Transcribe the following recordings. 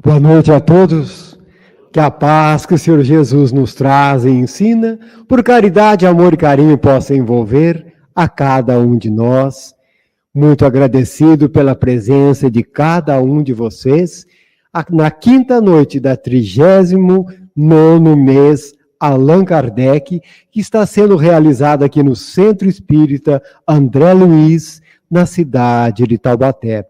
Boa noite a todos. Que a paz que o Senhor Jesus nos traz e ensina, por caridade, amor e carinho, possa envolver a cada um de nós. Muito agradecido pela presença de cada um de vocês na quinta noite da 39º mês Allan Kardec, que está sendo realizada aqui no Centro Espírita André Luiz, na cidade de Taubaté.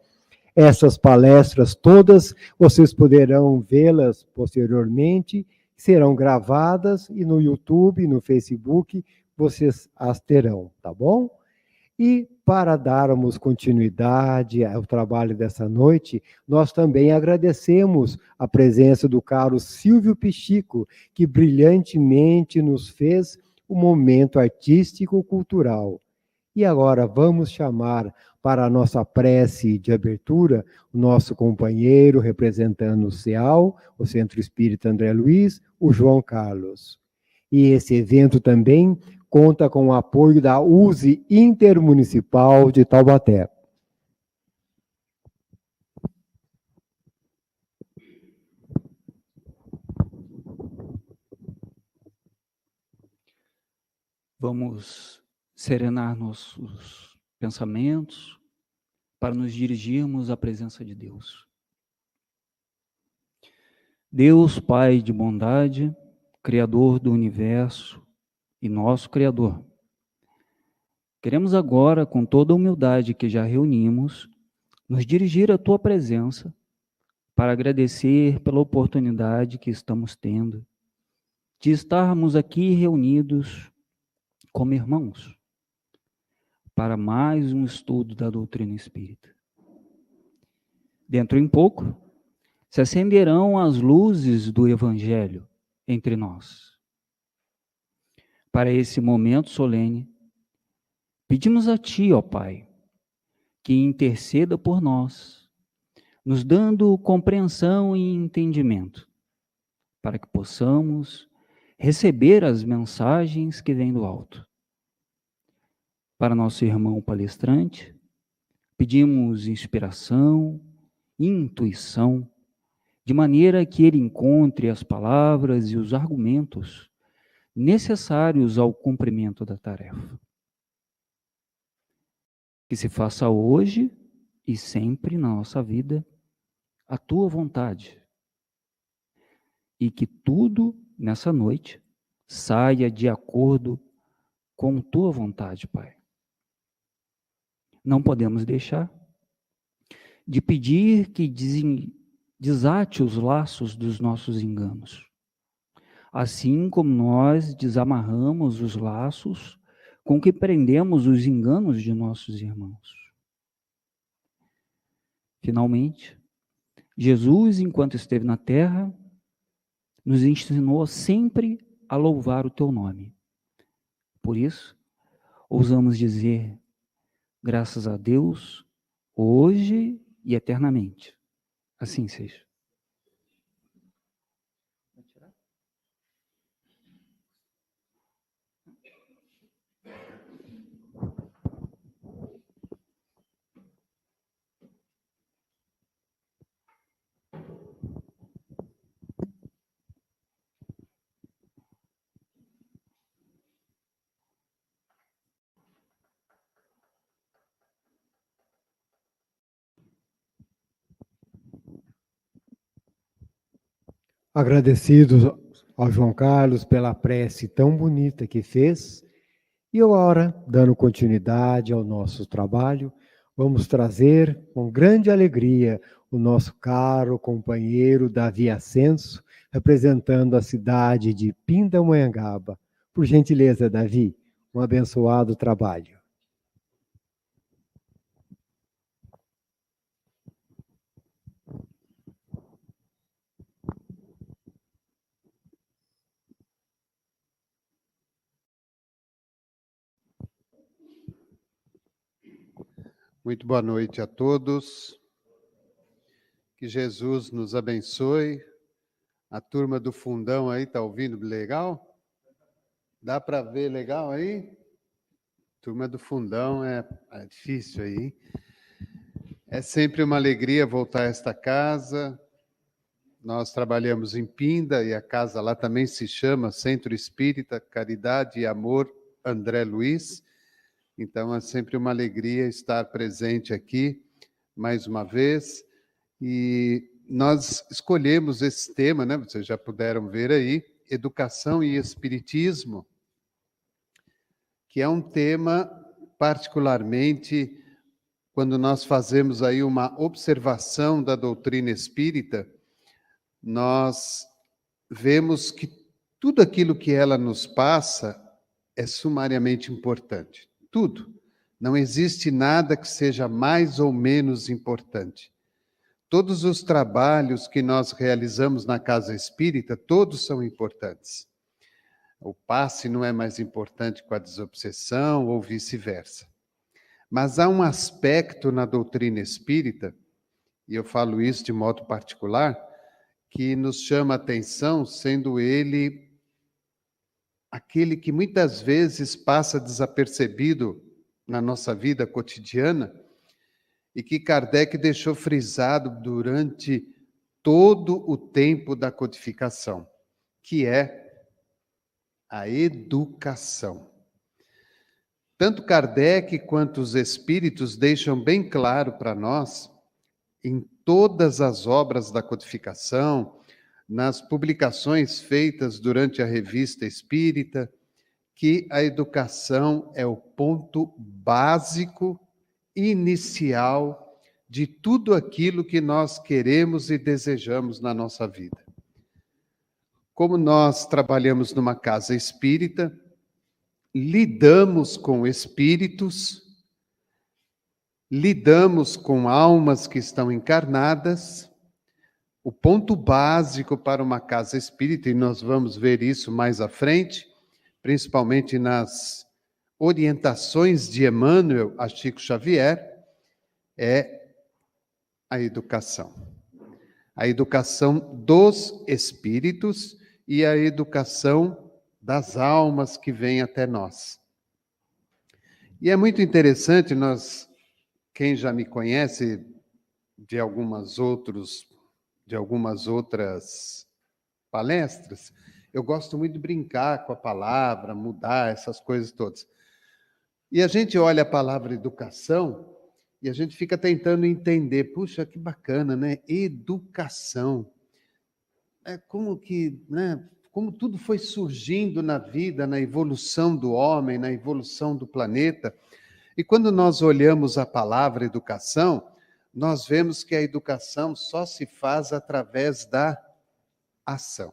Essas palestras todas, vocês poderão vê-las posteriormente, serão gravadas e no YouTube, no Facebook, vocês as terão, tá bom? E para darmos continuidade ao trabalho dessa noite, nós também agradecemos a presença do caro Silvio Pichico, que brilhantemente nos fez o momento artístico-cultural. E agora vamos chamar para a nossa prece de abertura o nosso companheiro representando o CEAL, o Centro Espírita André Luiz, o João Carlos. E esse evento também conta com o apoio da USE Intermunicipal de Taubaté. Vamos serenar nossos pensamentos para nos dirigirmos à presença de Deus. Deus, Pai de bondade, Criador do universo e nosso Criador, queremos agora, com toda a humildade que já reunimos, nos dirigir à Tua presença para agradecer pela oportunidade que estamos tendo de estarmos aqui reunidos como irmãos para mais um estudo da doutrina espírita. Dentro em pouco, se acenderão as luzes do Evangelho entre nós. Para esse momento solene, pedimos a Ti, ó Pai, que interceda por nós, nos dando compreensão e entendimento, para que possamos receber as mensagens que vêm do alto. Para nosso irmão palestrante, pedimos inspiração e intuição, de maneira que ele encontre as palavras e os argumentos necessários ao cumprimento da tarefa. Que se faça hoje e sempre na nossa vida a Tua vontade, e que tudo nessa noite saia de acordo com Tua vontade, Pai. Não podemos deixar de pedir que desate os laços dos nossos enganos, assim como nós desamarramos os laços com que prendemos os enganos de nossos irmãos. Finalmente, Jesus, enquanto esteve na terra, nos ensinou sempre a louvar o Teu nome. Por isso, ousamos dizer, graças a Deus, hoje e eternamente. Assim seja. Agradecidos ao João Carlos pela prece tão bonita que fez. E agora, dando continuidade ao nosso trabalho, vamos trazer com grande alegria o nosso caro companheiro Davi Ascenso, representando a cidade de Pindamonhangaba. Por gentileza, Davi, um abençoado trabalho. Muito boa noite a todos. Que Jesus nos abençoe. A turma do fundão aí, tá ouvindo legal? Dá para ver legal aí? Turma do fundão é difícil aí, hein? É sempre uma alegria voltar a esta casa, Nós trabalhamos em Pinda e a casa lá também se chama Centro Espírita Caridade e Amor André Luiz. Então é sempre uma alegria estar presente aqui mais uma vez. E nós escolhemos esse tema, né? Vocês já puderam ver aí, Educação e Espiritismo, que é um tema particularmente quando nós fazemos aí uma observação da doutrina espírita, nós vemos que tudo aquilo que ela nos passa é sumariamente importante. Tudo. Não existe nada que seja mais ou menos importante. Todos os trabalhos que nós realizamos na casa espírita, todos são importantes. O passe não é mais importante com a desobsessão ou vice-versa. Mas há um aspecto na doutrina espírita, e eu falo isso de modo particular, que nos chama a atenção, sendo ele aquele que muitas vezes passa desapercebido na nossa vida cotidiana e que Kardec deixou frisado durante todo o tempo da codificação, que é a educação. Tanto Kardec quanto os espíritos deixam bem claro para nós, em todas as obras da codificação, nas publicações feitas durante a Revista Espírita, que a educação é o ponto básico, inicial, de tudo aquilo que nós queremos e desejamos na nossa vida. Como nós trabalhamos numa casa espírita, lidamos com espíritos, lidamos com almas que estão encarnadas. O ponto básico para uma casa espírita, e nós vamos ver isso mais à frente, principalmente nas orientações de Emmanuel a Chico Xavier, é a educação. A educação dos espíritos e a educação das almas que vêm até nós. E é muito interessante, quem já me conhece de algumas outras palestras, eu gosto muito de brincar com a palavra, mudar essas coisas todas. E a gente olha a palavra educação e a gente fica tentando entender, puxa, que bacana, né? Educação. É como que, né? Como tudo foi surgindo na vida, na evolução do homem, na evolução do planeta. E quando nós olhamos a palavra educação, nós vemos que a educação só se faz através da ação.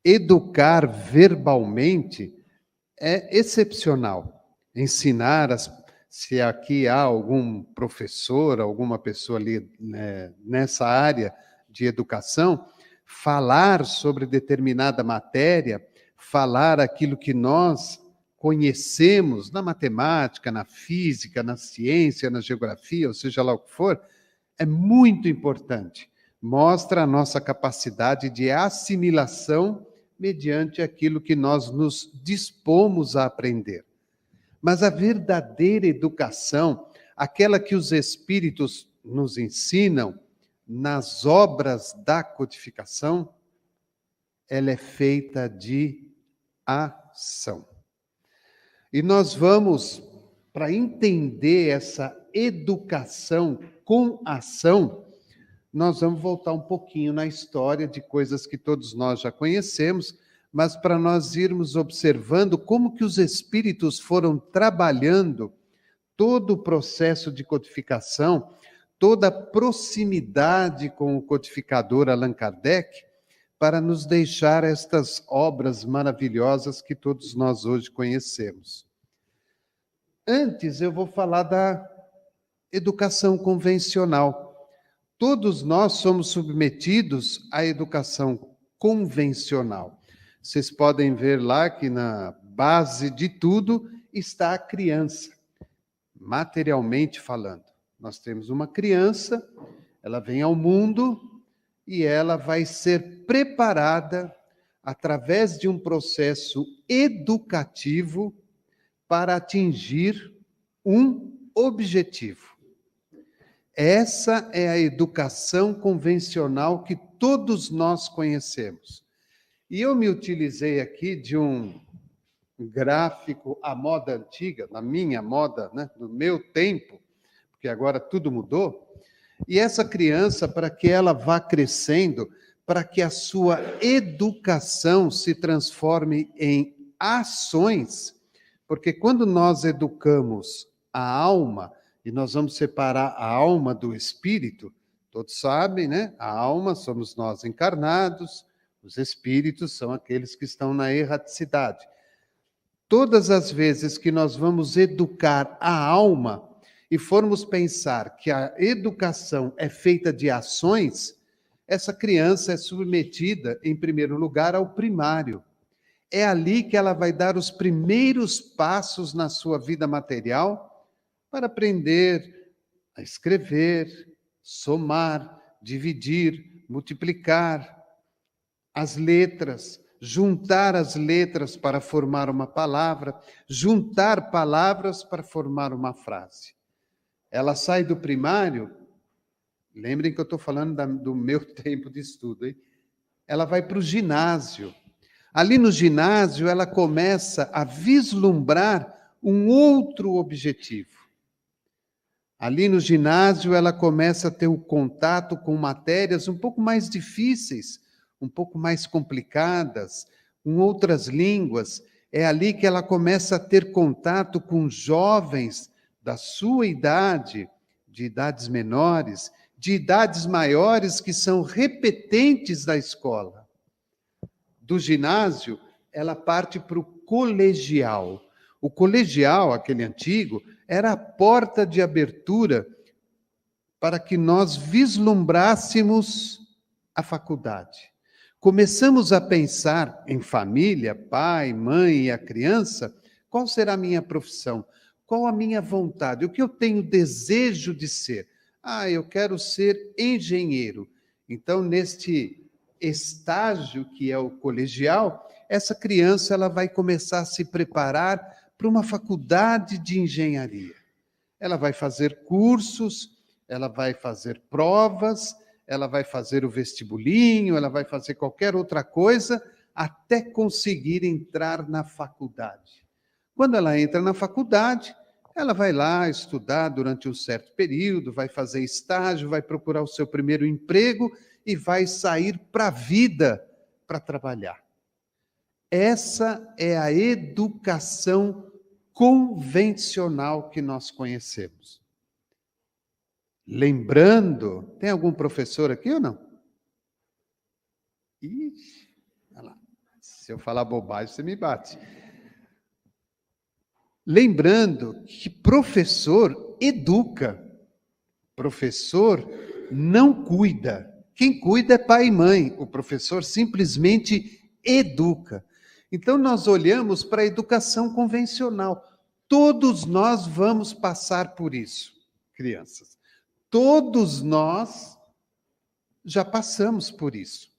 Educar verbalmente é excepcional. Ensinar, se aqui há algum professor, alguma pessoa ali nessa área de educação, falar sobre determinada matéria, falar aquilo que nós conhecemos na matemática, na física, na ciência, na geografia, ou seja lá o que for, é muito importante. Mostra a nossa capacidade de assimilação mediante aquilo que nós nos dispomos a aprender. Mas a verdadeira educação, aquela que os espíritos nos ensinam nas obras da codificação, ela é feita de ação. E nós vamos, para entender essa educação com ação, nós vamos voltar um pouquinho na história de coisas que todos nós já conhecemos, mas para nós irmos observando como que os espíritos foram trabalhando todo o processo de codificação, toda a proximidade com o codificador Allan Kardec, para nos deixar estas obras maravilhosas que todos nós hoje conhecemos. Antes, eu vou falar da educação convencional. Todos nós somos submetidos à educação convencional. Vocês podem ver lá que na base de tudo está a criança, materialmente falando. Nós temos uma criança, ela vem ao mundo e ela vai ser preparada através de um processo educativo para atingir um objetivo. Essa é a educação convencional que todos nós conhecemos. E eu me utilizei aqui de um gráfico à moda antiga, na minha moda, né, no meu tempo, porque agora tudo mudou. E essa criança, para que ela vá crescendo, para que a sua educação se transforme em ações, porque quando nós educamos a alma, e nós vamos separar a alma do espírito, todos sabem, né? A alma somos nós encarnados, os espíritos são aqueles que estão na erraticidade. Todas as vezes que nós vamos educar a alma e formos pensar que a educação é feita de ações, essa criança é submetida, em primeiro lugar, ao primário. É ali que ela vai dar os primeiros passos na sua vida material para aprender a escrever, somar, dividir, multiplicar as letras, juntar as letras para formar uma palavra, juntar palavras para formar uma frase. Ela sai do primário, lembrem que eu estou falando do meu tempo de estudo, hein? Ela vai para o ginásio. Ali no ginásio, ela começa a vislumbrar um outro objetivo. Ali no ginásio, ela começa a ter o contato com matérias um pouco mais difíceis, um pouco mais complicadas, com outras línguas. É ali que ela começa a ter contato com jovens da sua idade, de idades menores, de idades maiores que são repetentes da escola. Do ginásio, ela parte para o colegial. O colegial, aquele antigo, era a porta de abertura para que nós vislumbrássemos a faculdade. Começamos a pensar em família, pai, mãe e a criança, qual será a minha profissão? Qual a minha vontade? O que eu tenho desejo de ser? Eu quero ser engenheiro. Então, neste estágio que é o colegial, essa criança ela vai começar a se preparar para uma faculdade de engenharia. Ela vai fazer cursos, ela vai fazer provas, ela vai fazer o vestibulinho, ela vai fazer qualquer outra coisa até conseguir entrar na faculdade. Quando ela entra na faculdade, ela vai lá estudar durante um certo período, vai fazer estágio, vai procurar o seu primeiro emprego e vai sair para a vida para trabalhar. Essa é a educação convencional que nós conhecemos. Lembrando, tem algum professor aqui ou não? Ixi, olha lá. Se eu falar bobagem, você me bate. Lembrando que professor educa, professor não cuida. Quem cuida é pai e mãe, o professor simplesmente educa. Então nós olhamos para a educação convencional. Todos nós vamos passar por isso, crianças. Todos nós já passamos por isso.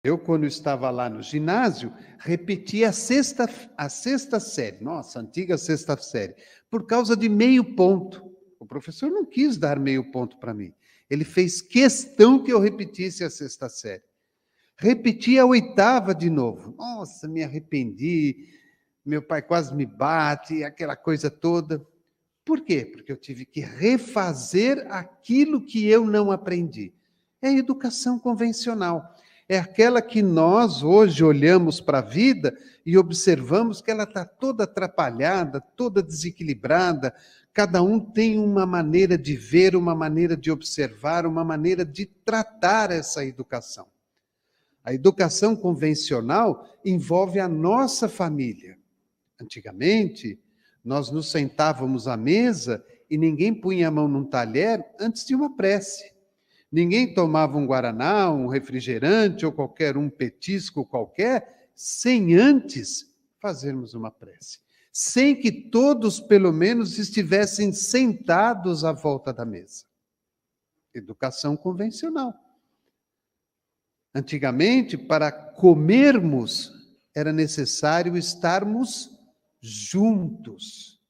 Eu, quando estava lá no ginásio, repeti a sexta série, nossa, antiga sexta série, por causa de meio ponto. O professor não quis dar meio ponto para mim. Ele fez questão que eu repetisse a sexta série. Repeti a oitava de novo. Nossa, me arrependi, meu pai quase me bate, aquela coisa toda. Por quê? Porque eu tive que refazer aquilo que eu não aprendi. É a educação convencional. É aquela que nós hoje olhamos para a vida e observamos que ela está toda atrapalhada, toda desequilibrada. Cada um tem uma maneira de ver, uma maneira de observar, uma maneira de tratar essa educação. A educação convencional envolve a nossa família. Antigamente, nós nos sentávamos à mesa e ninguém punha a mão num talher antes de uma prece. Ninguém tomava um guaraná, um refrigerante ou qualquer um petisco qualquer, sem antes fazermos uma prece. Sem que todos, pelo menos, estivessem sentados à volta da mesa. Educação convencional. Antigamente, para comermos, era necessário estarmos juntos.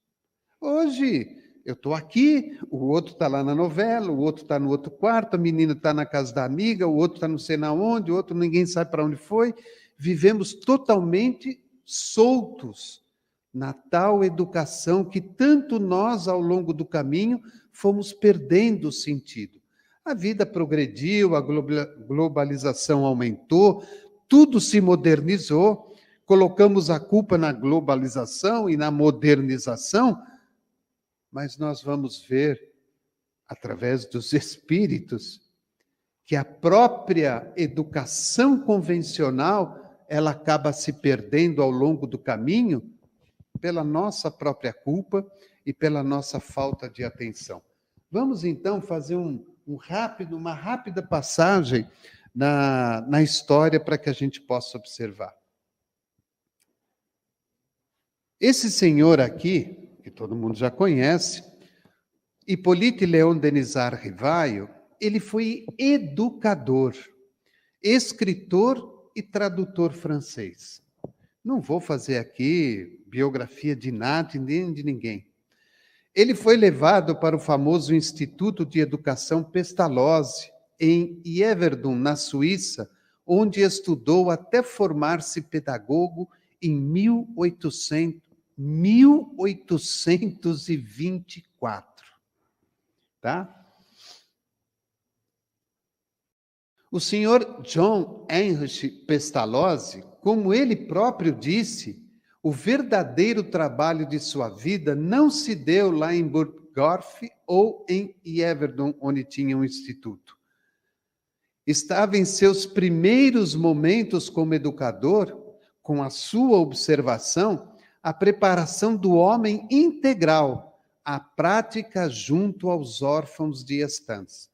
Hoje, Eu estou aqui, o outro está lá na novela, o outro está no outro quarto, a menina está na casa da amiga, o outro está não sei na onde, o outro ninguém sabe para onde foi. Vivemos totalmente soltos na tal educação que tanto nós, ao longo do caminho, fomos perdendo o sentido. A vida progrediu, a globalização aumentou, tudo se modernizou, colocamos a culpa na globalização e na modernização, mas nós vamos ver, através dos espíritos, que a própria educação convencional, ela acaba se perdendo ao longo do caminho pela nossa própria culpa e pela nossa falta de atenção. Vamos, então, fazer uma rápida passagem na história para que a gente possa observar. Esse senhor aqui, que todo mundo já conhece, Hippolyte Léon Denisard Rivaio, ele foi educador, escritor e tradutor francês. Não vou fazer aqui biografia de nada nem de ninguém. Ele foi levado para o famoso Instituto de Educação Pestalozzi, em Yverdon, na Suíça, onde estudou até formar-se pedagogo em 1824. Tá? O senhor John Heinrich Pestalozzi, como ele próprio disse, o verdadeiro trabalho de sua vida não se deu lá em Burgdorf ou em Yverdon, onde tinha um instituto. Estava em seus primeiros momentos como educador, com a sua observação, a preparação do homem integral, a prática junto aos órfãos de Estância.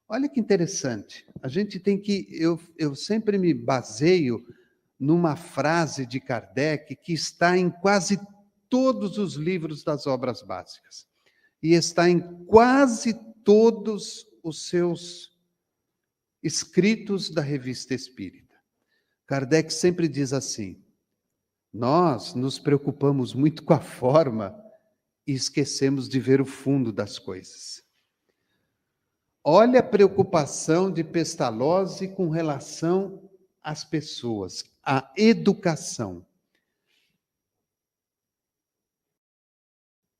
Olha que interessante. A gente tem que... Eu sempre me baseio numa frase de Kardec que está em quase todos os livros das obras básicas. E está em quase todos os seus escritos da Revista Espírita. Kardec sempre diz assim: nós nos preocupamos muito com a forma e esquecemos de ver o fundo das coisas. Olha a preocupação de Pestalozzi com relação às pessoas, à educação.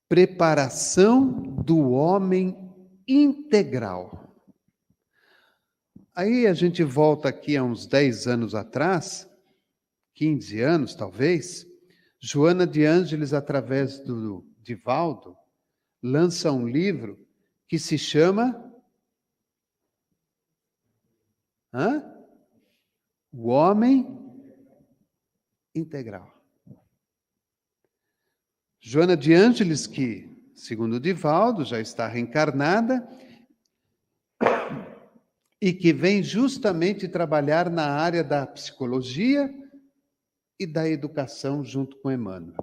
Preparação do homem integral. Aí a gente volta aqui a uns 10 anos atrás, 15 anos talvez, Joana de Ângeles, através do Divaldo, lança um livro que se chama O Homem Integral. Joana de Ângeles, que, segundo Divaldo, já está reencarnada e que vem justamente trabalhar na área da psicologia e da educação junto com Emmanuel.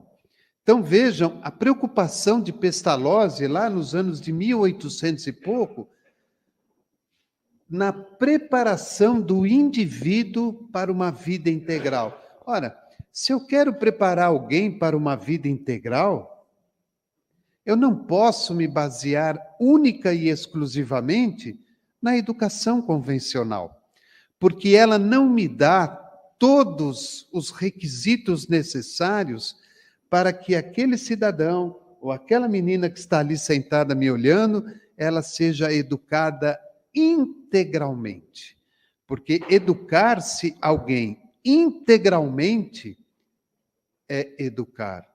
Então vejam a preocupação de Pestalozzi lá nos anos de 1800 e pouco, na preparação do indivíduo para uma vida integral. Ora, se eu quero preparar alguém para uma vida integral, eu não posso me basear única e exclusivamente na educação convencional, porque ela não me dá todos os requisitos necessários para que aquele cidadão ou aquela menina que está ali sentada me olhando, ela seja educada integralmente. Porque educar-se alguém integralmente é educar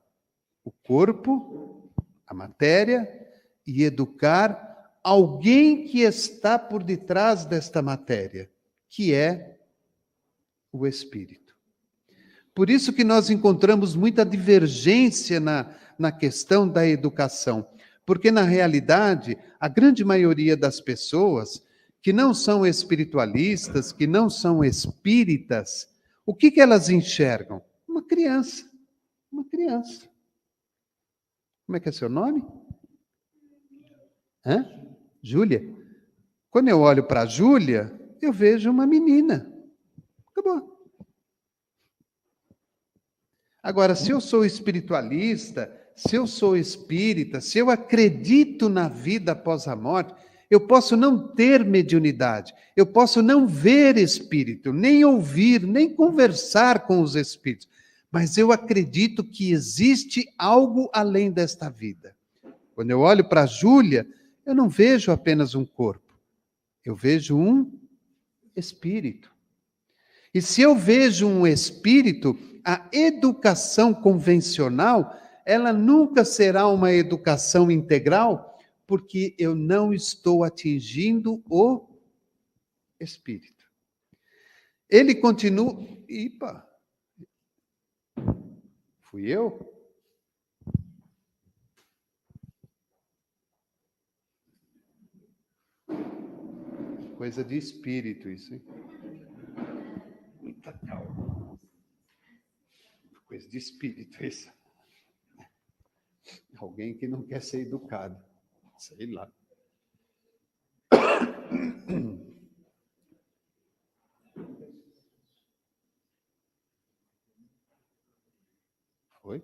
o corpo, a matéria, e educar alguém que está por detrás desta matéria, que é o espírito. Por isso que nós encontramos muita divergência na questão da educação, porque na realidade, a grande maioria das pessoas que não são espiritualistas, que não são espíritas, o que elas enxergam? Uma criança. Uma criança. Como é que é seu nome? Júlia. Quando eu olho para a Júlia, eu vejo uma menina. Acabou. Agora, se eu sou espiritualista, se eu sou espírita, se eu acredito na vida após a morte, eu posso não ter mediunidade, eu posso não ver espírito, nem ouvir, nem conversar com os espíritos, mas eu acredito que existe algo além desta vida. Quando eu olho para a Júlia, eu não vejo apenas um corpo, eu vejo um espírito. E se eu vejo um espírito, a educação convencional, ela nunca será uma educação integral, porque eu não estou atingindo o espírito. Ele continua... Ipa! Fui eu? Coisa de espírito isso, hein? Muita calma. Coisa de espírito isso. Alguém que não quer ser educado. Sei lá. Foi?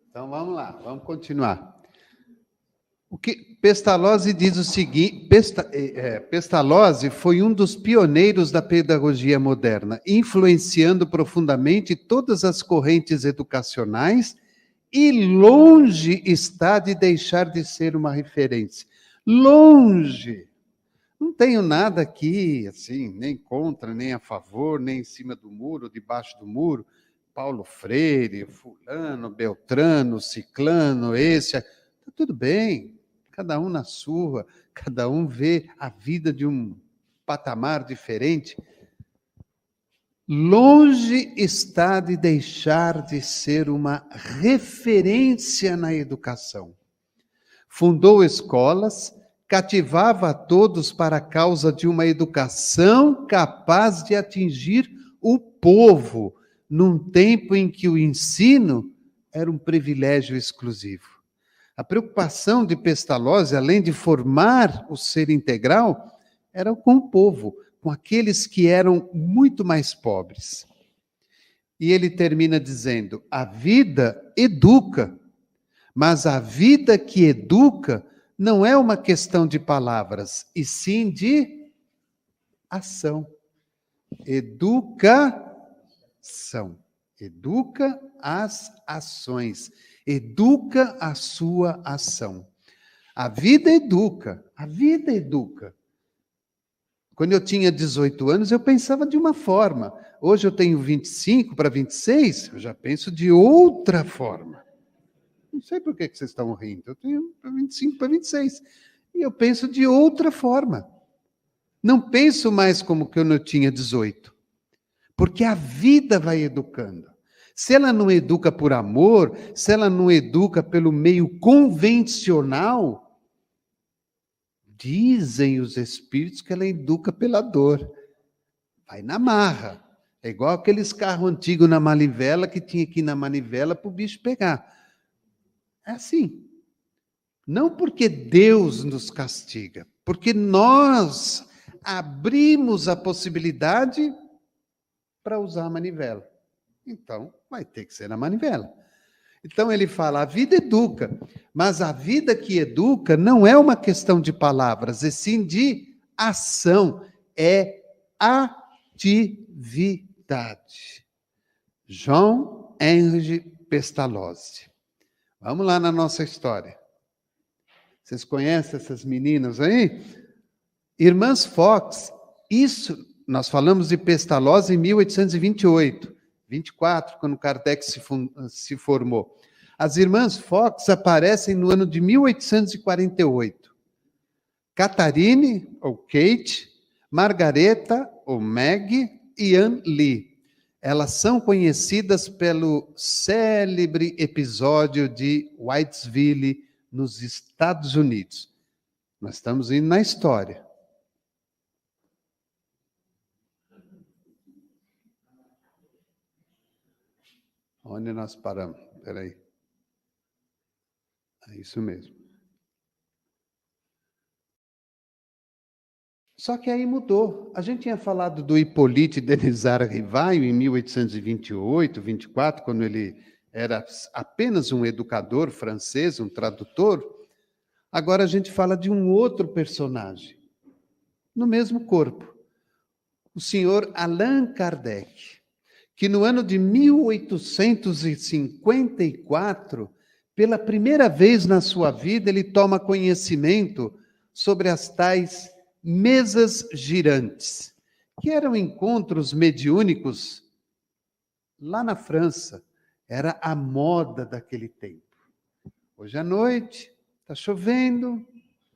Então vamos lá, vamos continuar. O que Pestalozzi diz o seguinte: Pestalozzi foi um dos pioneiros da pedagogia moderna, influenciando profundamente todas as correntes educacionais e longe está de deixar de ser uma referência. Longe. Não tenho nada aqui, assim, nem contra, nem a favor, nem em cima do muro, debaixo do muro. Paulo Freire, fulano, Beltrano, ciclano, esse... Tá tudo bem, cada um na sua, cada um vê a vida de um patamar diferente. Longe está de deixar de ser uma referência na educação. Fundou escolas, cativava a todos para a causa de uma educação capaz de atingir o povo, num tempo em que o ensino era um privilégio exclusivo. A preocupação de Pestalozzi, além de formar o ser integral, era com o povo, com aqueles que eram muito mais pobres. E ele termina dizendo: a vida educa, mas a vida que educa não é uma questão de palavras, e sim de ação. Educação. Educa as ações. Educa a sua ação. A vida educa. A vida educa. Quando eu tinha 18 anos, eu pensava de uma forma. Hoje eu tenho 25 para 26, eu já penso de outra forma. Não sei por que vocês estão rindo. Eu tenho 25 para 26. E eu penso de outra forma. Não penso mais como quando eu tinha 18. Porque a vida vai educando. Se ela não educa por amor, se ela não educa pelo meio convencional, dizem os espíritos que ela educa pela dor. Vai na marra. É igual aqueles carros antigos na manivela, que tinha que ir na manivela para o bicho pegar. É assim. Não porque Deus nos castiga, porque nós abrimos a possibilidade para usar a manivela. Então, vai ter que ser na manivela. Então ele fala, a vida educa, mas a vida que educa não é uma questão de palavras, e sim de ação, é atividade. Jean-Henri Pestalozzi. Vamos lá na nossa história. Vocês conhecem essas meninas aí? Irmãs Fox, isso, nós falamos de Pestalozzi em 1828, 24, quando Kardec se formou. As irmãs Fox aparecem no ano de 1848. Catharine, ou Kate, Margareta, ou Meg, e Ann Lee. Elas são conhecidas pelo célebre episódio de Whitesville, nos Estados Unidos. Nós estamos indo na história. Onde nós paramos? Espera aí. É isso mesmo. Só que aí mudou. A gente tinha falado do Hippolyte Denisard Rivaio em 1828, 24, quando ele era apenas um educador francês, um tradutor. Agora a gente fala de um outro personagem, no mesmo corpo. O senhor Allan Kardec, que no ano de 1854, pela primeira vez na sua vida, ele toma conhecimento sobre as tais mesas girantes, que eram encontros mediúnicos lá na França. Era a moda daquele tempo. Hoje à noite, está chovendo,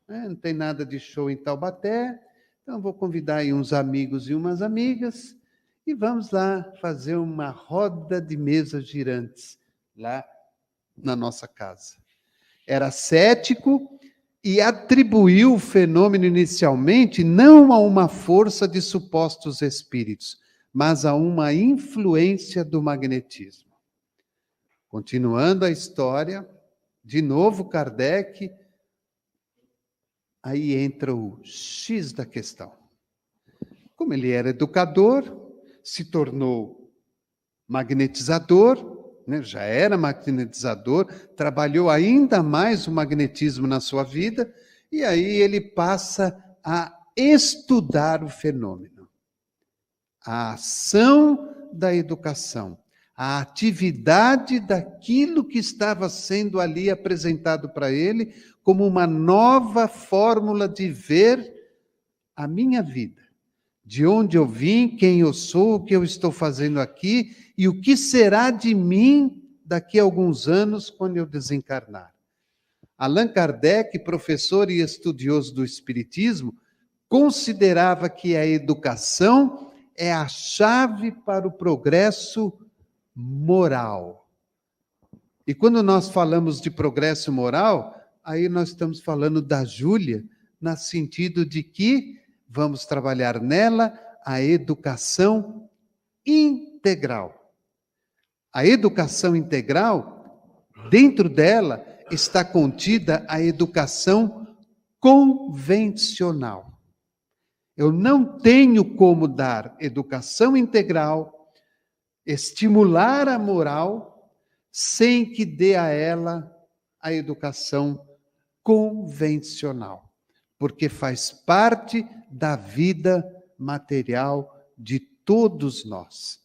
né? Não tem nada de show em Taubaté, então vou convidar aí uns amigos e umas amigas e vamos lá fazer uma roda de mesas girantes lá na nossa casa. Era cético e atribuiu o fenômeno inicialmente não a uma força de supostos espíritos, mas a uma influência do magnetismo. Continuando a história, de novo Kardec, aí entra o X da questão. Como ele era educador, se tornou magnetizador, né? Já era magnetizador, trabalhou ainda mais o magnetismo na sua vida, e aí ele passa a estudar o fenômeno. A ação da educação, a atividade daquilo que estava sendo ali apresentado para ele como uma nova fórmula de ver a minha vida. De onde eu vim, quem eu sou, o que eu estou fazendo aqui e o que será de mim daqui a alguns anos quando eu desencarnar. Allan Kardec, professor e estudioso do Espiritismo, considerava que a educação é a chave para o progresso moral. E quando nós falamos de progresso moral, aí nós estamos falando da Júlia, no sentido de que vamos trabalhar nela a educação integral. A educação integral, dentro dela, está contida a educação convencional. Eu não tenho como dar educação integral, estimular a moral, sem que dê a ela a educação convencional, porque faz parte da vida material de todos nós.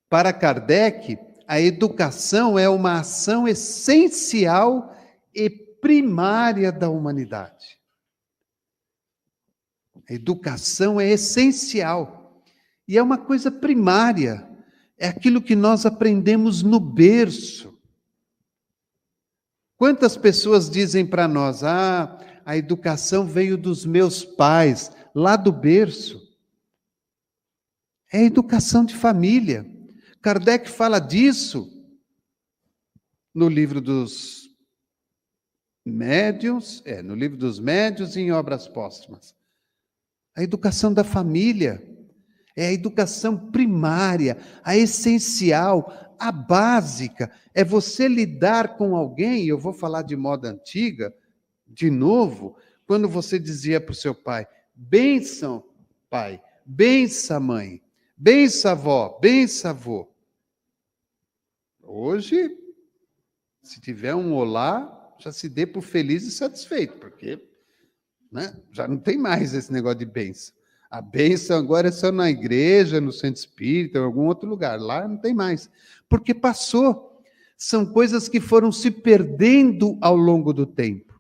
Para Kardec, a educação é uma ação essencial e primária da humanidade. A educação é essencial e é uma coisa primária, é aquilo que nós aprendemos no berço. Quantas pessoas dizem para nós, a educação veio dos meus pais, lá do berço. É a educação de família. Kardec fala disso no livro dos médiuns, no livro dos médiuns e em Obras Póstumas. A educação da família é a educação primária, a essencial, a básica. É você lidar com alguém, eu vou falar de moda antiga, de novo, quando você dizia para o seu pai, bênção, pai, bênção, mãe, bênção, avó, bênção, avô. Hoje, se tiver um olá, já se dê por feliz e satisfeito, porque já não tem mais esse negócio de bênção. A bênção agora é só na igreja, no centro espírita, em algum outro lugar. Lá não tem mais. Porque passou. São coisas que foram se perdendo ao longo do tempo.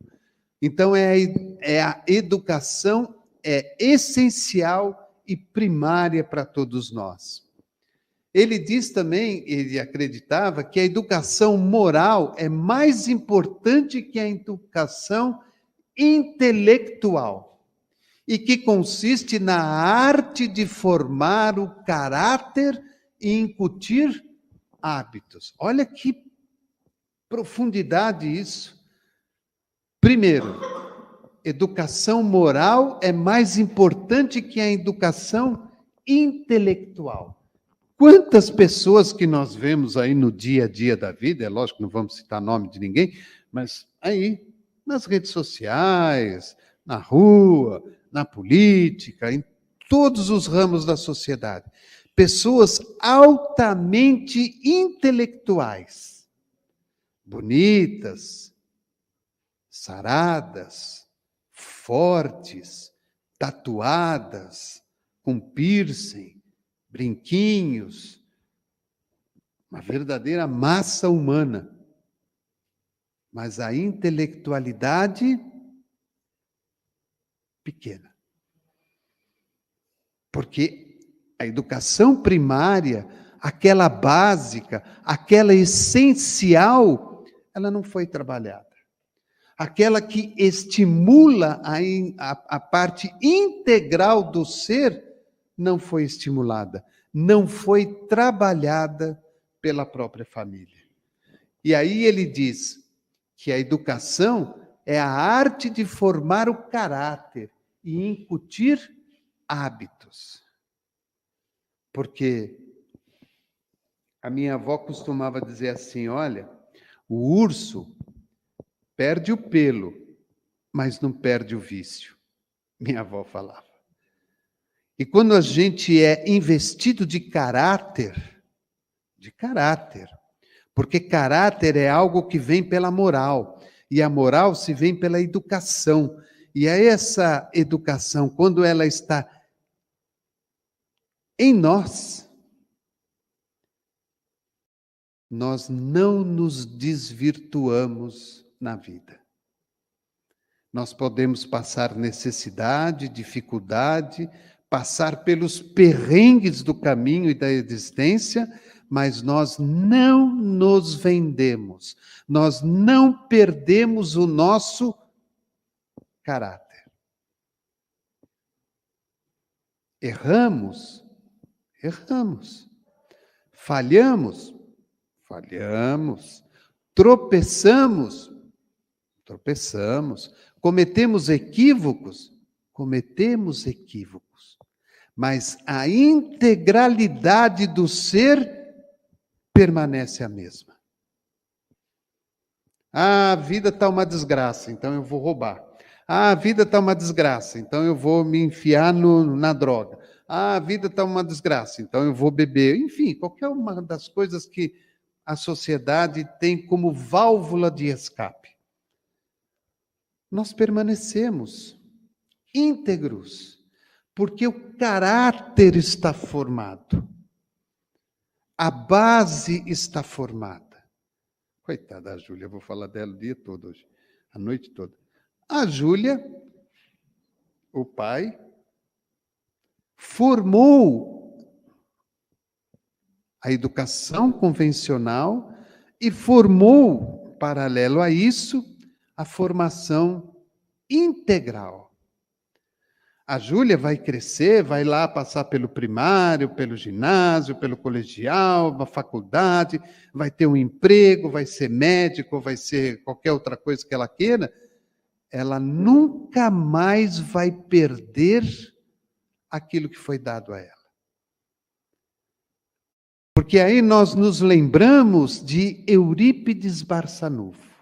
Então, a educação é essencial e primária para todos nós. Ele diz também, ele acreditava, que a educação moral é mais importante que a educação intelectual e que consiste na arte de formar o caráter e incutir hábitos. Olha que profundidade isso. Primeiro, educação moral é mais importante que a educação intelectual. Quantas pessoas que nós vemos aí no dia a dia da vida, é lógico que não vamos citar nome de ninguém, mas aí, nas redes sociais, na rua, na política, em todos os ramos da sociedade, pessoas altamente intelectuais, bonitas, saradas, fortes, tatuadas, com piercing, brinquinhos, uma verdadeira massa humana. Mas a intelectualidade pequena. Porque a educação primária, aquela básica, aquela essencial, ela não foi trabalhada. Aquela que estimula a parte integral do ser, não foi estimulada, não foi trabalhada pela própria família. E aí ele diz que a educação é a arte de formar o caráter e incutir hábitos. Porque a minha avó costumava dizer assim, olha, o urso perde o pelo, mas não perde o vício. Minha avó falava. E quando a gente é investido de caráter, porque caráter é algo que vem pela moral, e a moral se vem pela educação. E é essa educação, quando ela está em nós não nos desvirtuamos na vida. Nós podemos passar necessidade, dificuldade, passar pelos perrengues do caminho e da existência, mas nós não nos vendemos, nós não perdemos o nosso caráter. Erramos, falhamos, tropeçamos, cometemos equívocos, mas a integralidade do ser permanece a mesma. Ah, a vida está uma desgraça, então eu vou roubar. Ah, a vida está uma desgraça, então eu vou me enfiar na droga. Ah, a vida está uma desgraça, então eu vou beber. Enfim, qualquer uma das coisas que a sociedade tem como válvula de escape. Nós permanecemos íntegros, porque o caráter está formado. A base está formada. Coitada da Júlia, eu vou falar dela o dia todo hoje, a noite toda. A Júlia, o pai, formou a educação convencional e formou, paralelo a isso, a formação integral. A Júlia vai crescer, vai lá passar pelo primário, pelo ginásio, pelo colegial, a faculdade, vai ter um emprego, vai ser médico, vai ser qualquer outra coisa que ela queira. Ela nunca mais vai perder aquilo que foi dado a ela. Porque aí nós nos lembramos de Eurípides Barçanufo.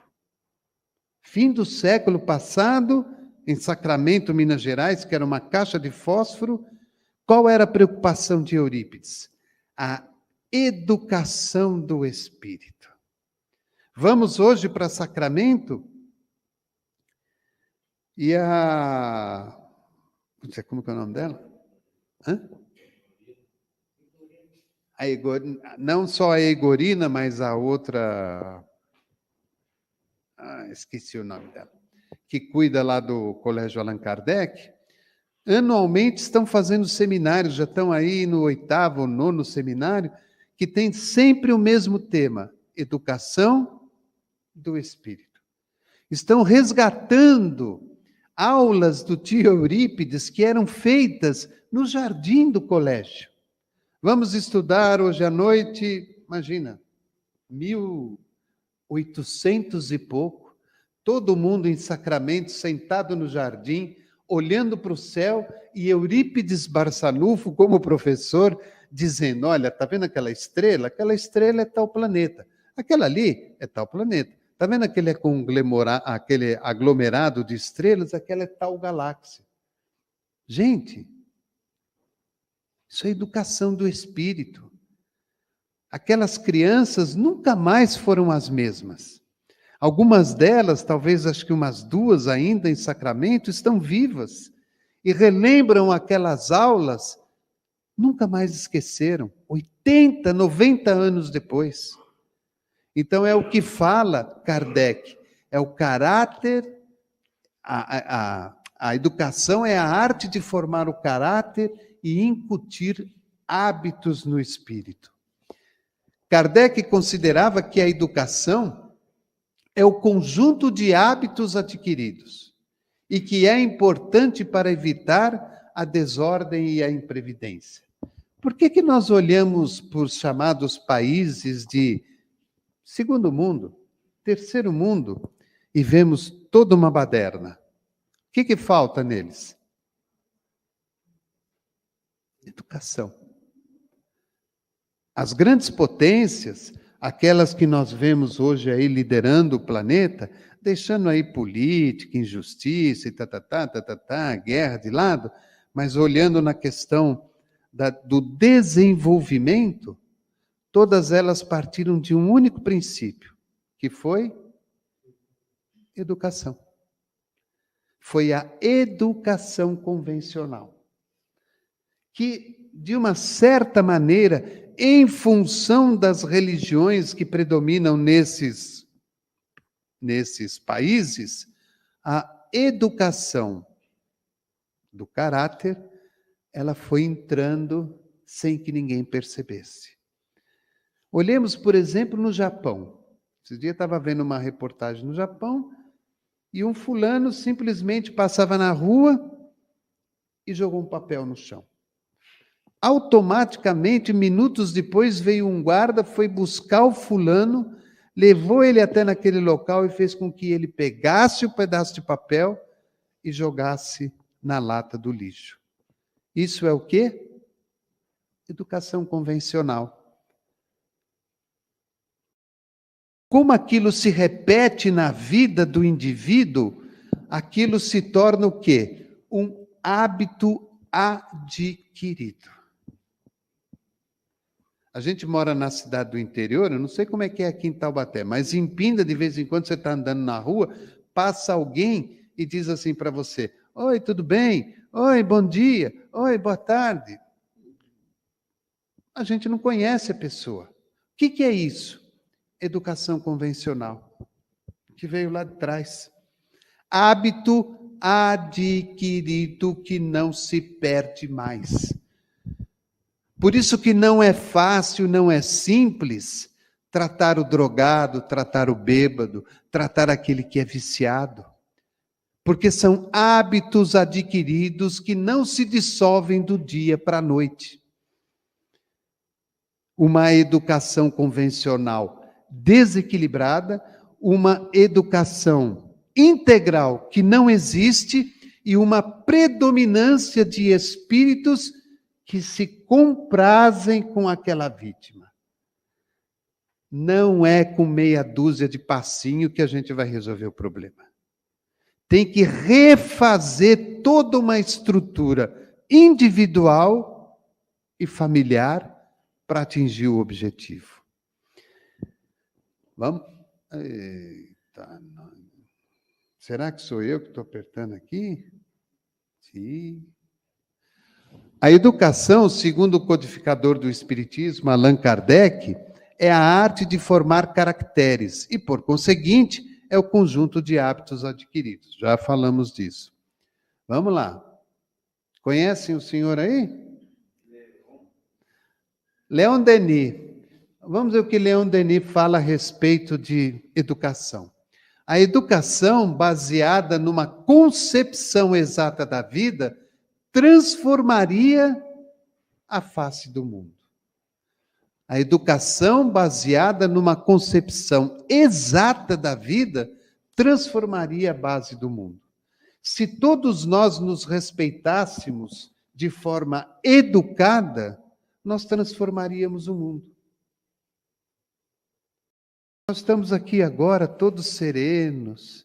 Fim do século passado, em Sacramento, Minas Gerais, que era uma caixa de fósforo, qual era a preocupação de Eurípides? A educação do espírito. Vamos hoje para Sacramento e como que é o nome dela? Não só a Egorina, mas a outra... esqueci o nome dela. Que cuida lá do Colégio Allan Kardec, anualmente estão fazendo seminários, já estão aí no 8º ou 9º seminário, que tem sempre o mesmo tema, educação do espírito. Estão resgatando aulas do tio Eurípides que eram feitas no jardim do colégio. Vamos estudar hoje à noite, imagina, 1800 e pouco, todo mundo em Sacramento, sentado no jardim, olhando para o céu, e Eurípides Barçanufo, como professor, dizendo, olha, está vendo aquela estrela? Aquela estrela é tal planeta. Aquela ali é tal planeta. Está vendo aquele aglomerado de estrelas? Aquela é tal galáxia. Gente, isso é educação do espírito. Aquelas crianças nunca mais foram as mesmas. Algumas delas, talvez acho que umas 2 ainda em Sacramento, estão vivas e relembram aquelas aulas, nunca mais esqueceram, 80, 90 anos depois. Então é o que fala Kardec, é o caráter, a educação é a arte de formar o caráter e incutir hábitos no espírito. Kardec considerava que a educação é o conjunto de hábitos adquiridos e que é importante para evitar a desordem e a imprevidência. Por que nós olhamos para os chamados países de segundo mundo, terceiro mundo, e vemos toda uma baderna? O que falta neles? Educação. As grandes potências, aquelas que nós vemos hoje aí liderando o planeta, deixando aí política, injustiça e guerra de lado, mas olhando na questão do desenvolvimento, todas elas partiram de um único princípio, que foi educação. Foi a educação convencional, que, de uma certa maneira, em função das religiões que predominam nesses países, a educação do caráter, ela foi entrando sem que ninguém percebesse. Olhemos, por exemplo, no Japão. Esse dia eu estava vendo uma reportagem no Japão e um fulano simplesmente passava na rua e jogou um papel no chão. Automaticamente, minutos depois, veio um guarda, foi buscar o fulano, levou ele até naquele local e fez com que ele pegasse o pedaço de papel e jogasse na lata do lixo. Isso é o quê? Educação convencional. Como aquilo se repete na vida do indivíduo, aquilo se torna o quê? Um hábito adquirido. A gente mora na cidade do interior, eu não sei como é que é aqui em Taubaté, mas em Pinda, de vez em quando você está andando na rua, passa alguém e diz assim para você, oi, tudo bem? Oi, bom dia. Oi, boa tarde. A gente não conhece a pessoa. O que é isso? Educação convencional, que veio lá de trás. Hábito adquirido que não se perde mais. Por isso que não é fácil, não é simples tratar o drogado, tratar o bêbado, tratar aquele que é viciado. Porque são hábitos adquiridos que não se dissolvem do dia para a noite. Uma educação convencional desequilibrada, uma educação integral que não existe e uma predominância de espíritos que se comprazem com aquela vítima. Não é com meia dúzia de passinho que a gente vai resolver o problema. Tem que refazer toda uma estrutura individual e familiar para atingir o objetivo. Vamos? Eita, será que sou eu que estou apertando aqui? Sim. A educação, segundo o codificador do Espiritismo, Allan Kardec, é a arte de formar caracteres e, por conseguinte, é o conjunto de hábitos adquiridos. Já falamos disso. Vamos lá. Conhecem o senhor aí? Leon Denis. Vamos ver o que Leon Denis fala a respeito de educação. A educação baseada numa concepção exata da vida transformaria a face do mundo. A educação baseada numa concepção exata da vida transformaria a base do mundo. Se todos nós nos respeitássemos de forma educada, nós transformaríamos o mundo. Nós estamos aqui agora todos serenos,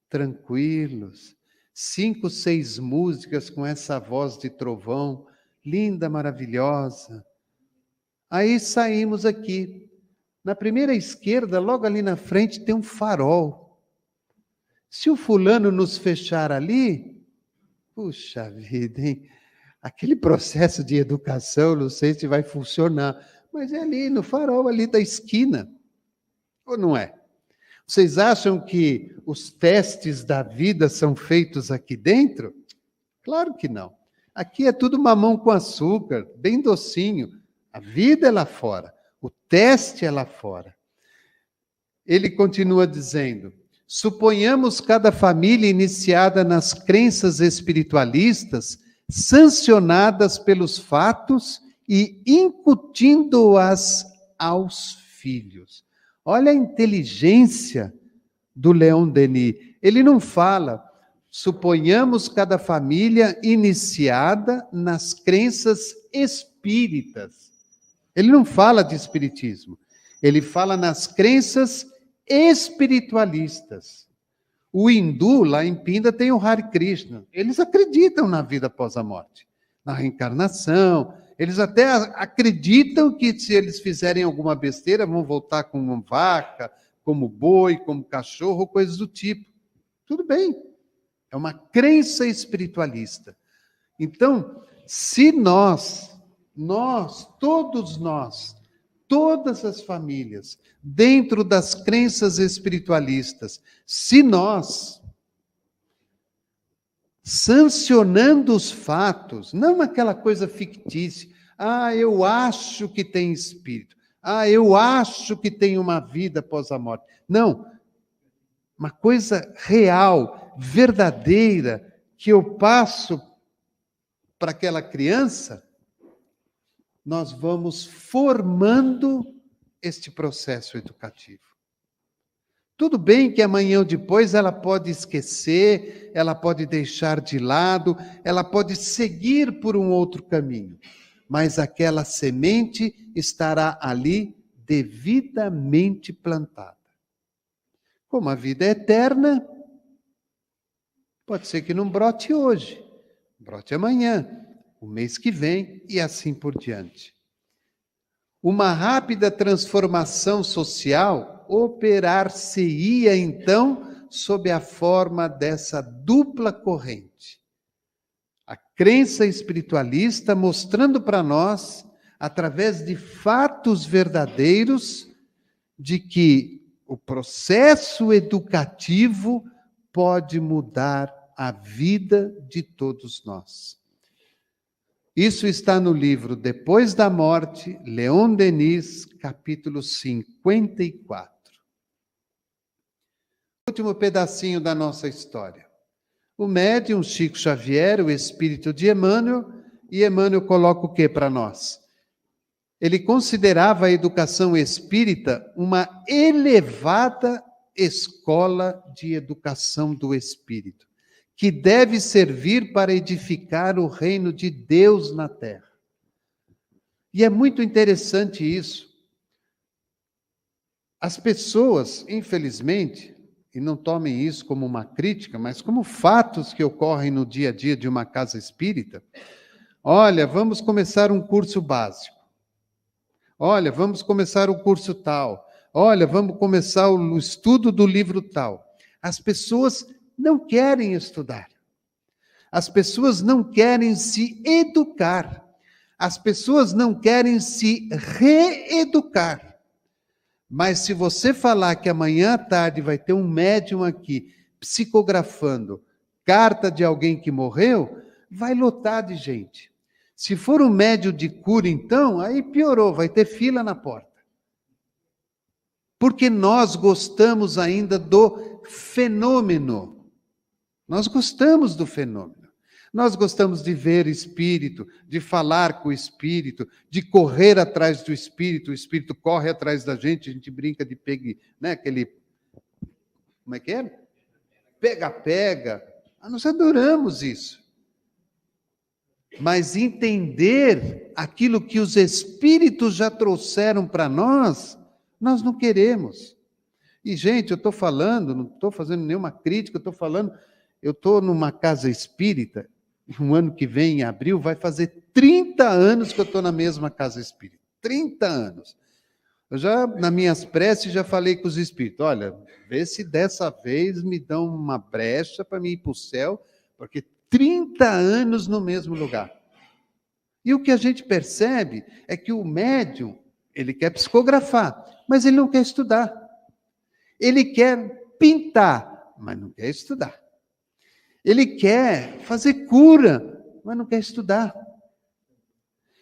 tranquilos, 5, 6 músicas com essa voz de trovão, linda, maravilhosa. Aí saímos aqui. Na primeira esquerda, logo ali na frente, tem um farol. Se o fulano nos fechar ali, puxa vida, hein? Aquele processo de educação, não sei se vai funcionar, mas é ali no farol, ali da esquina. Ou não é? Vocês acham que os testes da vida são feitos aqui dentro? Claro que não. Aqui é tudo mamão com açúcar, bem docinho. A vida é lá fora, o teste é lá fora. Ele continua dizendo: suponhamos cada família iniciada nas crenças espiritualistas, sancionadas pelos fatos e incutindo-as aos filhos. Olha a inteligência do Leon Denis. Ele não fala, suponhamos cada família iniciada nas crenças espíritas. Ele não fala de espiritismo. Ele fala nas crenças espiritualistas. O hindu, lá em Pinda, tem o Hare Krishna. Eles acreditam na vida após a morte, na reencarnação. Eles até acreditam que se eles fizerem alguma besteira, vão voltar como vaca, como boi, como cachorro, coisas do tipo. Tudo bem. É uma crença espiritualista. Então, se todos nós, todas as famílias, dentro das crenças espiritualistas, se nós, sancionando os fatos, não aquela coisa fictícia, eu acho que tem espírito, eu acho que tem uma vida após a morte. Não, uma coisa real, verdadeira, que eu passo para aquela criança, nós vamos formando este processo educativo. Tudo bem que amanhã ou depois ela pode esquecer, ela pode deixar de lado, ela pode seguir por um outro caminho, mas aquela semente estará ali devidamente plantada. Como a vida é eterna, pode ser que não brote hoje, brote amanhã, o mês que vem e assim por diante. Uma rápida transformação social operar-se-ia, então, sob a forma dessa dupla corrente. A crença espiritualista mostrando para nós, através de fatos verdadeiros, de que o processo educativo pode mudar a vida de todos nós. Isso está no livro Depois da Morte, Leon Denis, capítulo 54. Último pedacinho da nossa história. O médium Chico Xavier, o espírito de Emmanuel, e Emmanuel coloca o que para nós? Ele considerava a educação espírita uma elevada escola de educação do espírito, que deve servir para edificar o reino de Deus na terra. E é muito interessante isso. As pessoas, infelizmente, e não tomem isso como uma crítica, mas como fatos que ocorrem no dia a dia de uma casa espírita. Olha, vamos começar um curso básico. Olha, vamos começar o curso tal. Olha, vamos começar o estudo do livro tal. As pessoas não querem estudar. As pessoas não querem se educar. As pessoas não querem se reeducar. Mas se você falar que amanhã à tarde vai ter um médium aqui psicografando carta de alguém que morreu, vai lotar de gente. Se for um médium de cura, então, aí piorou, vai ter fila na porta. Porque nós gostamos ainda do fenômeno. Nós gostamos do fenômeno. Nós gostamos de ver espírito, de falar com o espírito, de correr atrás do espírito. O espírito corre atrás da gente, a gente brinca de pegue, né? Aquele, como é que é? Pega-pega. Nós adoramos isso. Mas entender aquilo que os espíritos já trouxeram para nós, nós não queremos. E, gente, eu estou falando, não estou fazendo nenhuma crítica, eu estou numa casa espírita, um ano que vem, em abril, vai fazer 30 anos que eu estou na mesma casa espírita. 30 anos. Eu já, nas minhas preces, já falei com os espíritos, olha, vê se dessa vez me dão uma brecha para mim ir para o céu, porque 30 anos no mesmo lugar. E o que a gente percebe é que o médium, ele quer psicografar, mas ele não quer estudar. Ele quer pintar, mas não quer estudar. Ele quer fazer cura, mas não quer estudar.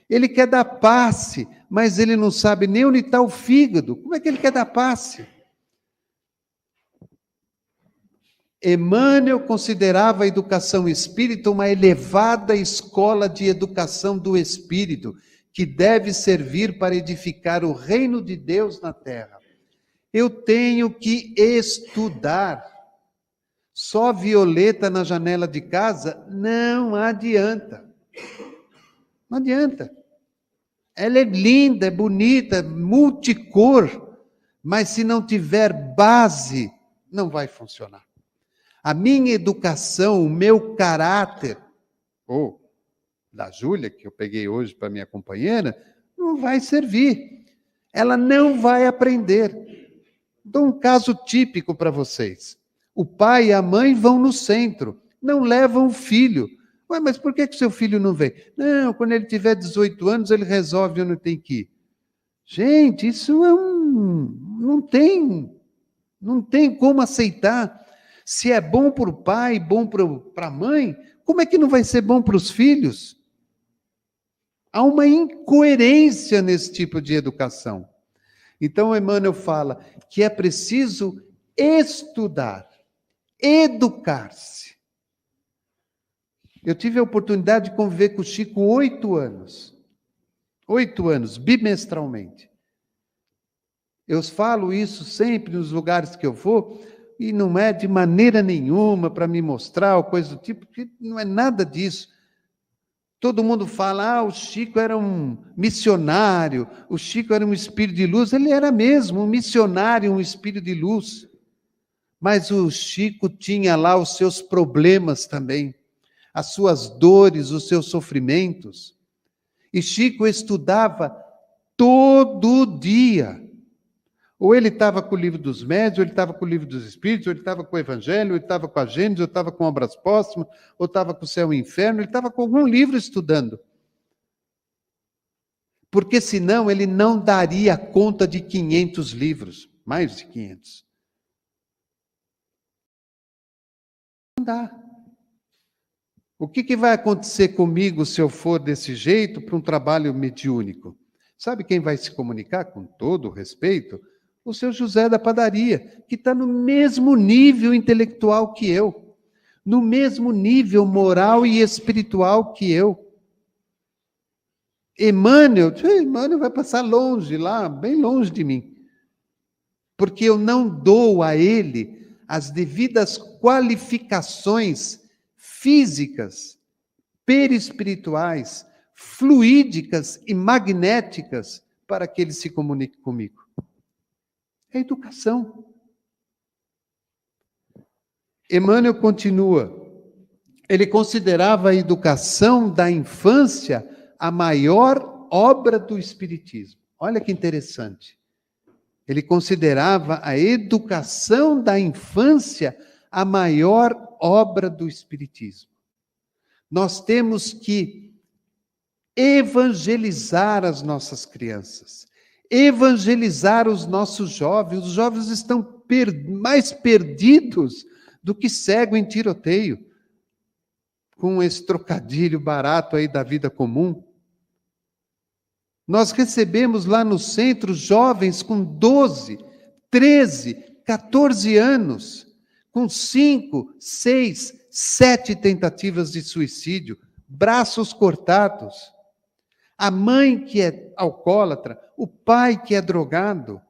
Ele quer dar passe, mas ele não sabe nem onde está o fígado. Como é que ele quer dar passe? Emmanuel considerava a educação espírita uma elevada escola de educação do espírito, que deve servir para edificar o reino de Deus na terra. Eu tenho que estudar. Só violeta na janela de casa não adianta. Não adianta. Ela é linda, é bonita, multicor, mas se não tiver base, não vai funcionar. A minha educação, o meu caráter, ou da Júlia, que eu peguei hoje para minha companheira, não vai servir. Ela não vai aprender. Dou um caso típico para vocês. O pai e a mãe vão no centro, não levam o filho. Ué, mas por que o seu filho não vem? Não, quando ele tiver 18 anos, ele resolve onde tem que ir. Gente, isso é não tem como aceitar. Se é bom para o pai, bom para a mãe, como é que não vai ser bom para os filhos? Há uma incoerência nesse tipo de educação. Então, Emmanuel fala que é preciso estudar, educar-se. Eu tive a oportunidade de conviver com o Chico 8 anos. 8 anos, bimestralmente. Eu falo isso sempre nos lugares que eu vou, e não é de maneira nenhuma para me mostrar ou coisa do tipo, porque não é nada disso. Todo mundo fala, o Chico era um missionário, o Chico era um espírito de luz. Ele era mesmo um missionário, um espírito de luz. Mas o Chico tinha lá os seus problemas também, as suas dores, os seus sofrimentos. E Chico estudava todo dia. Ou ele estava com o livro dos médiuns, ou ele estava com o livro dos espíritos, ou ele estava com o Evangelho, ou ele estava com a Gênesis, ou estava com Obras Póstumas, ou estava com o Céu e o Inferno, ele estava com algum livro estudando. Porque senão ele não daria conta de 500 livros, mais de 500. Não dá. O que vai acontecer comigo se eu for desse jeito para um trabalho mediúnico? Sabe quem vai se comunicar, com todo o respeito? O seu José da padaria, que está no mesmo nível intelectual que eu, no mesmo nível moral e espiritual que eu. Emmanuel vai passar longe lá, bem longe de mim, porque eu não dou a ele as devidas qualificações físicas, perispirituais, fluídicas e magnéticas para que ele se comunique comigo. É educação. Emmanuel continua. Ele considerava a educação da infância a maior obra do Espiritismo. Olha que interessante. Ele considerava a educação da infância a maior obra do Espiritismo. Nós temos que evangelizar as nossas crianças, evangelizar os nossos jovens. Os jovens estão mais perdidos do que cego em tiroteio, com esse trocadilho barato aí da vida comum. Nós recebemos lá no centro jovens com 12, 13, 14 anos, com 5, 6, 7 tentativas de suicídio, braços cortados. A mãe que é alcoólatra, o pai que é drogado.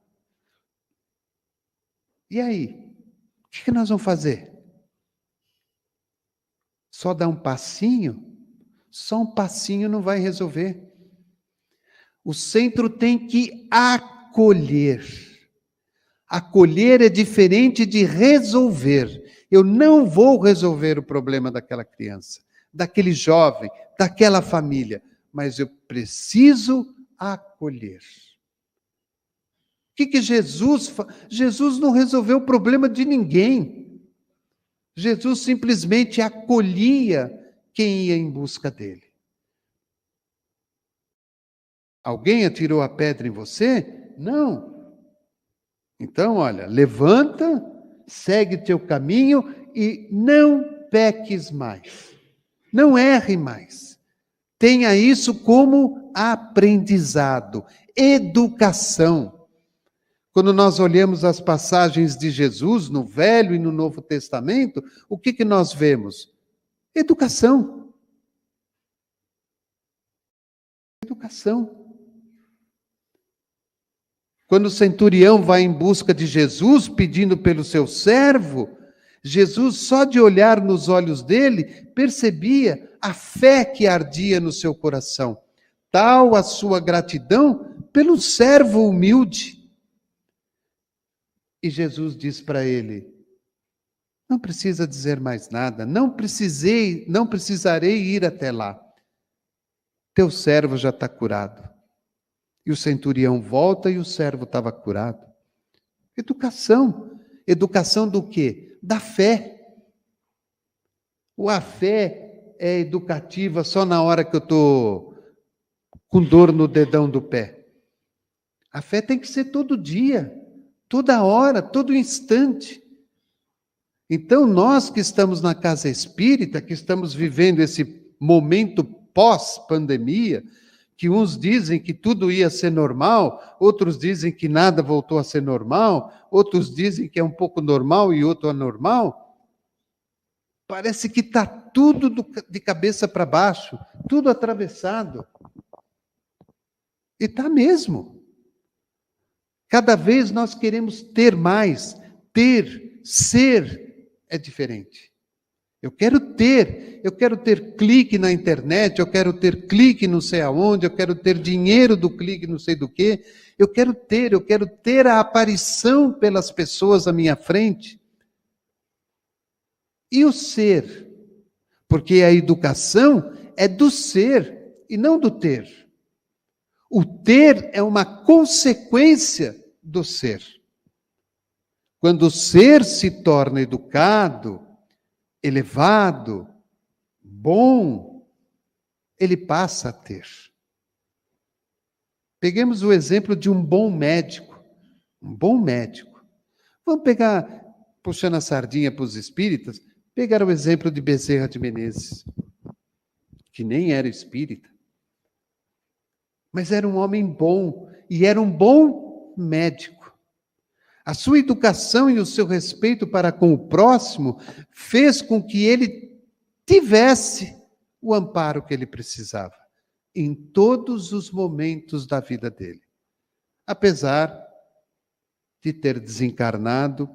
E aí? O que nós vamos fazer? Só dar um passinho? Só um passinho não vai resolver. O centro tem que acolher. Acolher é diferente de resolver. Eu não vou resolver o problema daquela criança, daquele jovem, daquela família, mas eu preciso acolher. O que Jesus faz? Jesus não resolveu o problema de ninguém. Jesus simplesmente acolhia quem ia em busca dele. Alguém atirou a pedra em você? Não. Então, olha, levanta, segue teu caminho e não peques mais. Não erre mais. Tenha isso como aprendizado, educação. Quando nós olhamos as passagens de Jesus no Velho e no Novo Testamento, o que nós vemos? Educação. Educação. Quando o centurião vai em busca de Jesus, pedindo pelo seu servo, Jesus, só de olhar nos olhos dele, percebia a fé que ardia no seu coração. Tal a sua gratidão pelo servo humilde. E Jesus diz para ele: não precisa dizer mais nada, não precisarei ir até lá. Teu servo já está curado. E o centurião volta e o servo estava curado. Educação. Educação do quê? Da fé. A fé é educativa só na hora que eu estou com dor no dedão do pé. A fé tem que ser todo dia, toda hora, todo instante. Então, nós que estamos na casa espírita, que estamos vivendo esse momento pós-pandemia, que uns dizem que tudo ia ser normal, outros dizem que nada voltou a ser normal, outros dizem que é um pouco normal e outro anormal. Parece que está tudo de cabeça para baixo, tudo atravessado. E está mesmo. Cada vez nós queremos ter mais, ser é diferente. Eu quero ter clique na internet, eu quero ter clique não sei aonde, eu quero ter dinheiro do clique não sei do quê. Eu quero ter a aparição pelas pessoas à minha frente. E o ser? Porque a educação é do ser e não do ter. O ter é uma consequência do ser. Quando o ser se torna educado, elevado, bom, ele passa a ter. Peguemos o exemplo de um bom médico. Um bom médico. Vamos pegar, puxando a sardinha para os espíritas, pegar o exemplo de Bezerra de Menezes, que nem era espírita, mas era um homem bom e era um bom médico. A sua educação e o seu respeito para com o próximo fez com que ele tivesse o amparo que ele precisava em todos os momentos da vida dele, apesar de ter desencarnado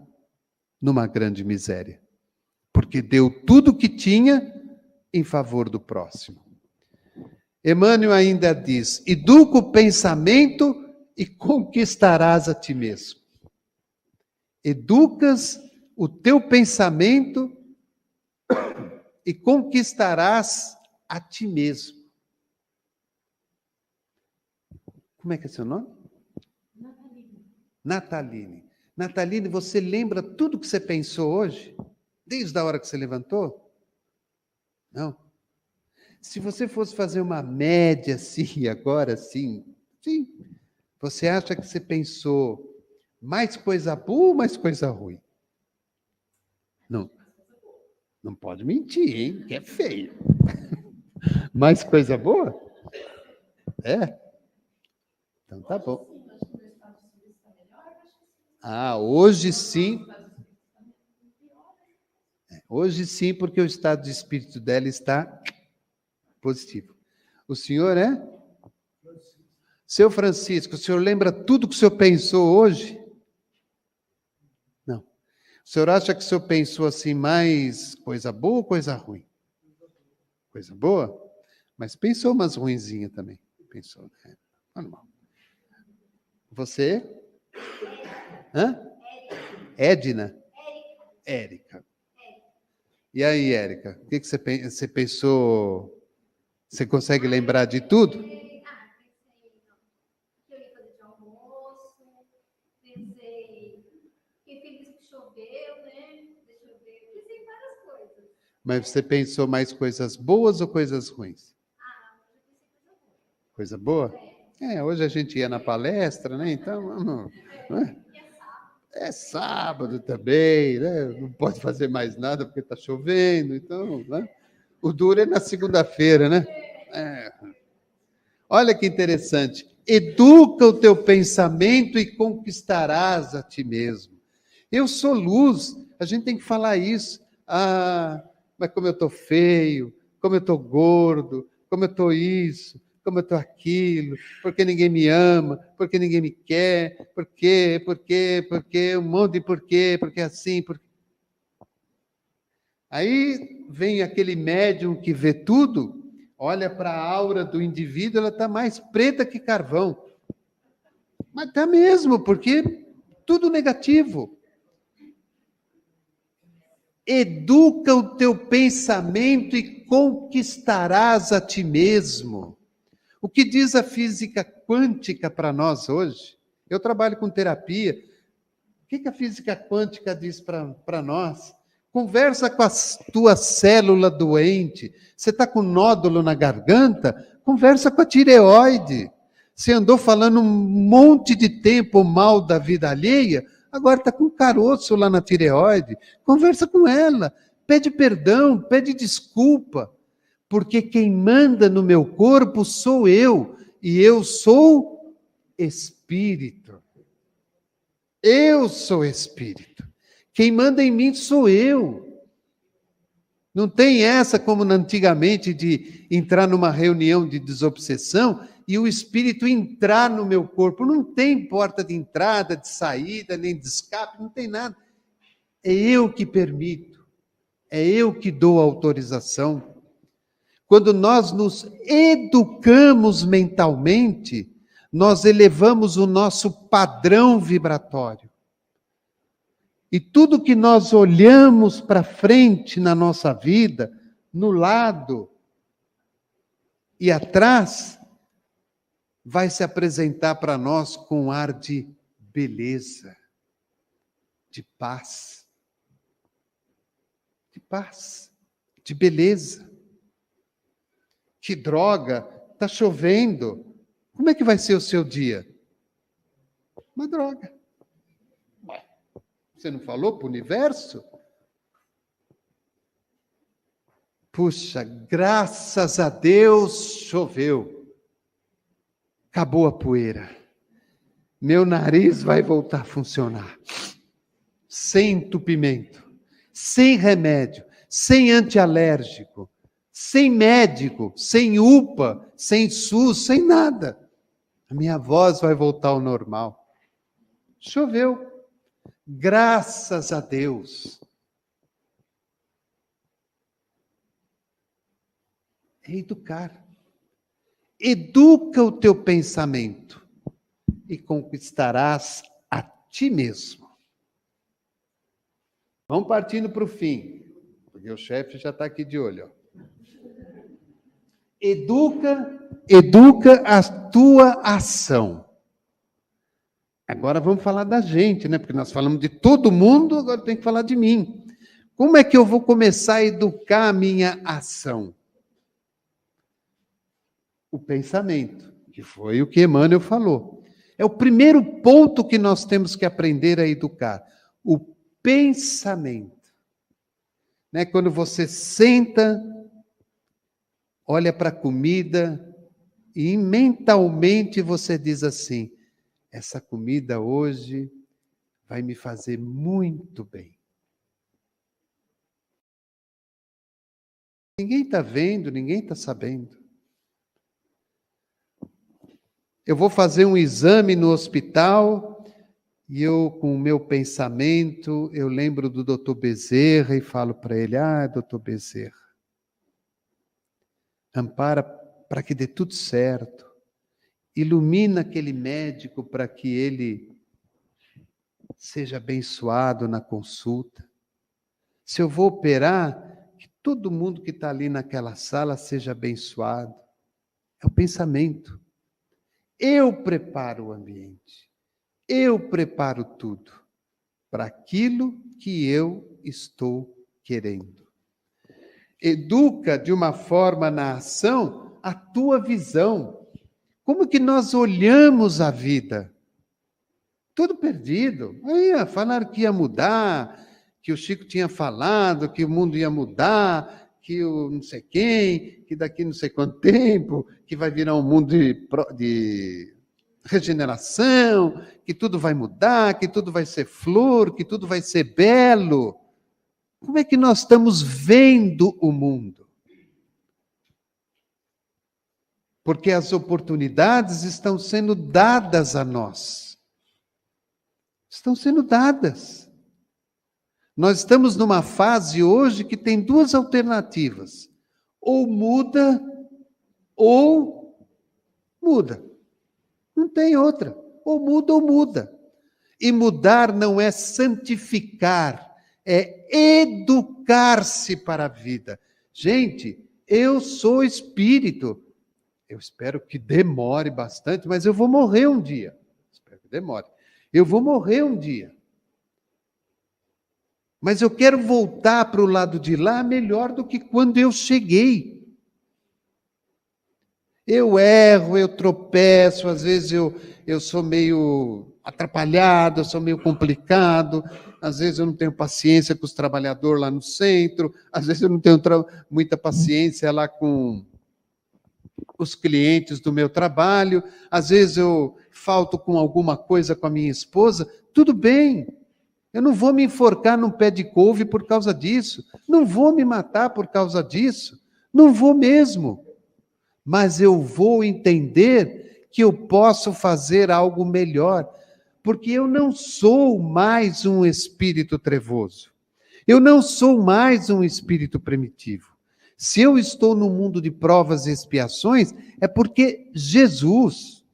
numa grande miséria, porque deu tudo o que tinha em favor do próximo. Emmanuel ainda diz: educa o pensamento e conquistarás a ti mesmo. Educas o teu pensamento e conquistarás a ti mesmo. Como é que é seu nome? Nataline. Nataline, você lembra tudo que você pensou hoje? Desde a hora que você levantou? Não. Se você fosse fazer uma média assim, agora sim, você acha que você pensou mais coisa boa ou mais coisa ruim? Não pode mentir, hein? Que é feio. Mais coisa boa? É? Então tá bom. Hoje sim. Hoje sim, porque o estado de espírito dela está positivo. O senhor é? Seu Francisco, o senhor lembra tudo que o senhor pensou hoje? Não. O senhor acha que o senhor pensou assim mais coisa boa ou coisa ruim? Coisa boa? Mas pensou umas ruinzinhas também. Pensou, né? Normal. Você? Hã? Edna? Érica. E aí, Érica, o que você pensou? Você consegue lembrar de tudo? Pensei que eu ia fazer de almoço, pensei, fiquei feliz que choveu, né? Deixa eu ver, pensei em várias coisas. Mas você pensou mais coisas boas ou coisas ruins? Hoje eu pensei coisa boa. Coisa boa? Hoje a gente ia na palestra, né? Então, vamos. Né? É sábado também, né? Não pode fazer mais nada porque está chovendo, então, né? O duro é na segunda-feira, né? Olha que interessante. Educa o teu pensamento e conquistarás a ti mesmo. Eu sou luz, a gente tem que falar isso. Mas como eu estou feio, como eu estou gordo, como eu estou isso, como eu estou aquilo, porque ninguém me ama, porque ninguém me quer, porque, um monte de porquê, porque assim, porque... Aí vem aquele médium que vê tudo, olha para a aura do indivíduo, ela está mais preta que carvão. Mas está mesmo, porque tudo negativo. Educa o teu pensamento e conquistarás a ti mesmo. O que diz a física quântica para nós hoje? Eu trabalho com terapia. O que a física quântica diz para nós? Conversa com a tua célula doente. Você está com nódulo na garganta? Conversa com a tireoide. Você andou falando um monte de tempo mal da vida alheia, agora está com caroço lá na tireoide. Conversa com ela. Pede perdão, pede desculpa. Porque quem manda no meu corpo sou eu, e eu sou espírito. Eu sou espírito. Quem manda em mim sou eu. Não tem essa como antigamente de entrar numa reunião de desobsessão e o espírito entrar no meu corpo. Não tem porta de entrada, de saída, nem de escape, não tem nada. É eu que permito. É eu que dou autorização. Quando nós nos educamos mentalmente, nós elevamos o nosso padrão vibratório. E tudo que nós olhamos para frente na nossa vida, no lado e atrás, vai se apresentar para nós com um ar de beleza, de paz. De paz, de beleza. Que droga, está chovendo. Como é que vai ser o seu dia? Uma droga. Você não falou para o universo? Puxa, graças a Deus choveu. Acabou a poeira. Meu nariz vai voltar a funcionar. Sem entupimento, sem remédio, sem antialérgico, sem médico, sem UPA, sem SUS, sem nada. A minha voz vai voltar ao normal. Choveu. Graças a Deus. É educar. Educa o teu pensamento e conquistarás a ti mesmo. Vamos partindo para o fim, porque o chefe já está aqui de olho. Educa a tua ação. Agora vamos falar da gente, né? Porque nós falamos de todo mundo, agora tem que falar de mim. Como é que eu vou começar a educar a minha ação? O pensamento, que foi o que Emmanuel falou. É o primeiro ponto que nós temos que aprender a educar. O pensamento. Né? Quando você senta, olha para a comida e mentalmente você diz assim: essa comida hoje vai me fazer muito bem. Ninguém está vendo, ninguém está sabendo. Eu vou fazer um exame no hospital e eu, com o meu pensamento, eu lembro do doutor Bezerra e falo para ele, doutor Bezerra, ampara para que dê tudo certo. Ilumina aquele médico para que ele seja abençoado na consulta. Se eu vou operar, que todo mundo que está ali naquela sala seja abençoado. É o pensamento. Eu preparo o ambiente. Eu preparo tudo para aquilo que eu estou querendo. Educa de uma forma na ação a tua visão. Como que nós olhamos a vida? Tudo perdido. Aí falaram que ia mudar, que o Chico tinha falado, que o mundo ia mudar, que o não sei quem, que daqui não sei quanto tempo, que vai virar um mundo de regeneração, que tudo vai mudar, que tudo vai ser flor, que tudo vai ser belo. Como é que nós estamos vendo o mundo? Porque as oportunidades estão sendo dadas a nós. Estão sendo dadas. Nós estamos numa fase hoje que tem duas alternativas. Ou muda, ou muda. Não tem outra. Ou muda, ou muda. E mudar não é santificar, é educar-se para a vida. Gente, eu sou espírito. Eu espero que demore bastante, mas eu vou morrer um dia. Espero que demore. Eu vou morrer um dia. Mas eu quero voltar para o lado de lá melhor do que quando eu cheguei. Eu erro, eu tropeço, às vezes eu sou meio atrapalhado, eu sou meio complicado, às vezes eu não tenho paciência com os trabalhadores lá no centro, às vezes eu não tenho muita paciência lá com os clientes do meu trabalho, às vezes eu falto com alguma coisa com a minha esposa, tudo bem. Eu não vou me enforcar num pé de couve por causa disso. Não vou me matar por causa disso. Não vou mesmo. Mas eu vou entender que eu posso fazer algo melhor. Porque eu não sou mais um espírito trevoso. Eu não sou mais um espírito primitivo. Se eu estou no mundo de provas e expiações, é porque Jesus,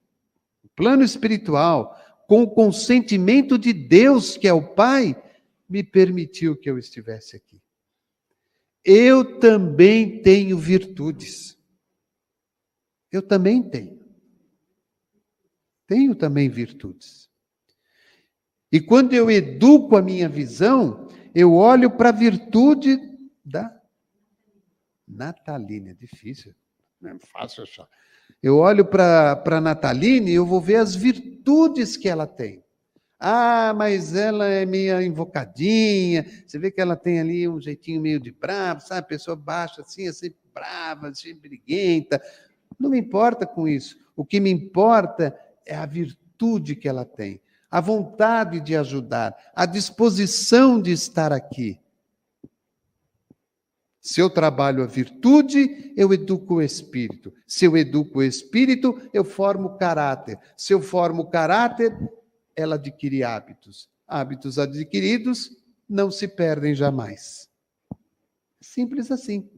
o plano espiritual, com o consentimento de Deus, que é o Pai, me permitiu que eu estivesse aqui. Eu também tenho virtudes. Eu também tenho. Tenho também virtudes. E quando eu educo a minha visão, eu olho para a virtude da Nataline. É difícil, não é fácil achar. Eu olho para a Nataline e eu vou ver as virtudes que ela tem. Mas ela é meio invocadinha, você vê que ela tem ali um jeitinho meio de bravo, sabe? Pessoa baixa assim, é sempre brava, sempre briguenta. Não me importa com isso. O que me importa é a virtude que ela tem, a vontade de ajudar, a disposição de estar aqui. Se eu trabalho a virtude, eu educo o espírito. Se eu educo o espírito, eu formo o caráter. Se eu formo o caráter, ela adquire hábitos. Hábitos adquiridos não se perdem jamais. Simples assim.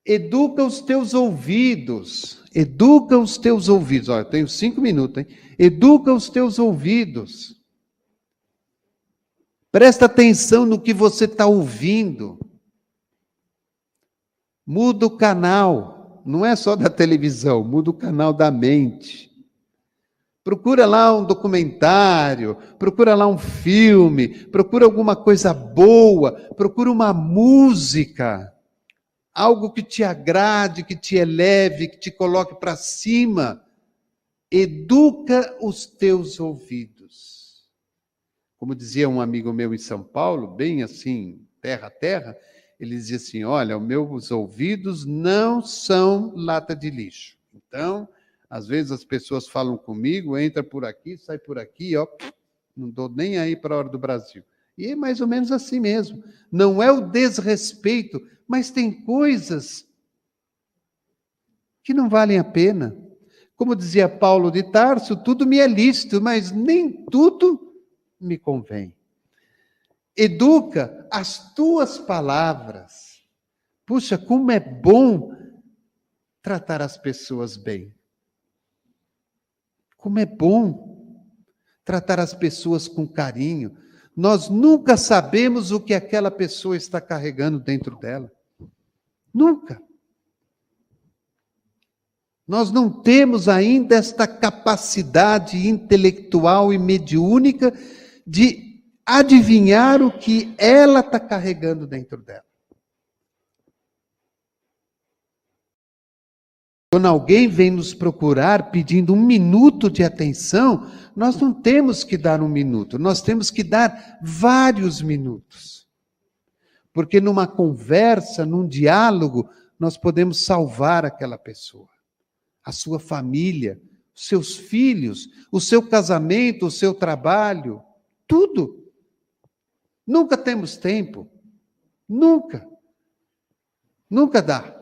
Educa os teus ouvidos. Educa os teus ouvidos. Olha, eu tenho 5 minutos, hein? Educa os teus ouvidos. Presta atenção no que você está ouvindo. Muda o canal. Não é só da televisão, muda o canal da mente. Procura lá um documentário, procura lá um filme, procura alguma coisa boa, procura uma música. Algo que te agrade, que te eleve, que te coloque para cima. Educa os teus ouvidos. Como dizia um amigo meu em São Paulo, bem assim, terra a terra, ele dizia assim, olha, os meus ouvidos não são lata de lixo. Então, Às vezes as pessoas falam comigo, entra por aqui, sai por aqui, ó, não estou nem aí para a hora do Brasil. E é mais ou menos assim mesmo. Não é o desrespeito, mas tem coisas que não valem a pena. Como dizia Paulo de Tarso, tudo me é lícito, mas nem tudo me convém. Educa as tuas palavras. Puxa, como é bom tratar as pessoas bem. Como é bom tratar as pessoas com carinho. Nós nunca sabemos o que aquela pessoa está carregando dentro dela. Nunca. Nós não temos ainda esta capacidade intelectual e mediúnica de adivinhar o que ela está carregando dentro dela. Quando alguém vem nos procurar pedindo 1 minuto de atenção, nós não temos que dar 1 minuto, nós temos que dar vários minutos. Porque numa conversa, num diálogo, nós podemos salvar aquela pessoa, a sua família, os seus filhos, o seu casamento, o seu trabalho, tudo. Nunca temos tempo. Nunca. Nunca dá.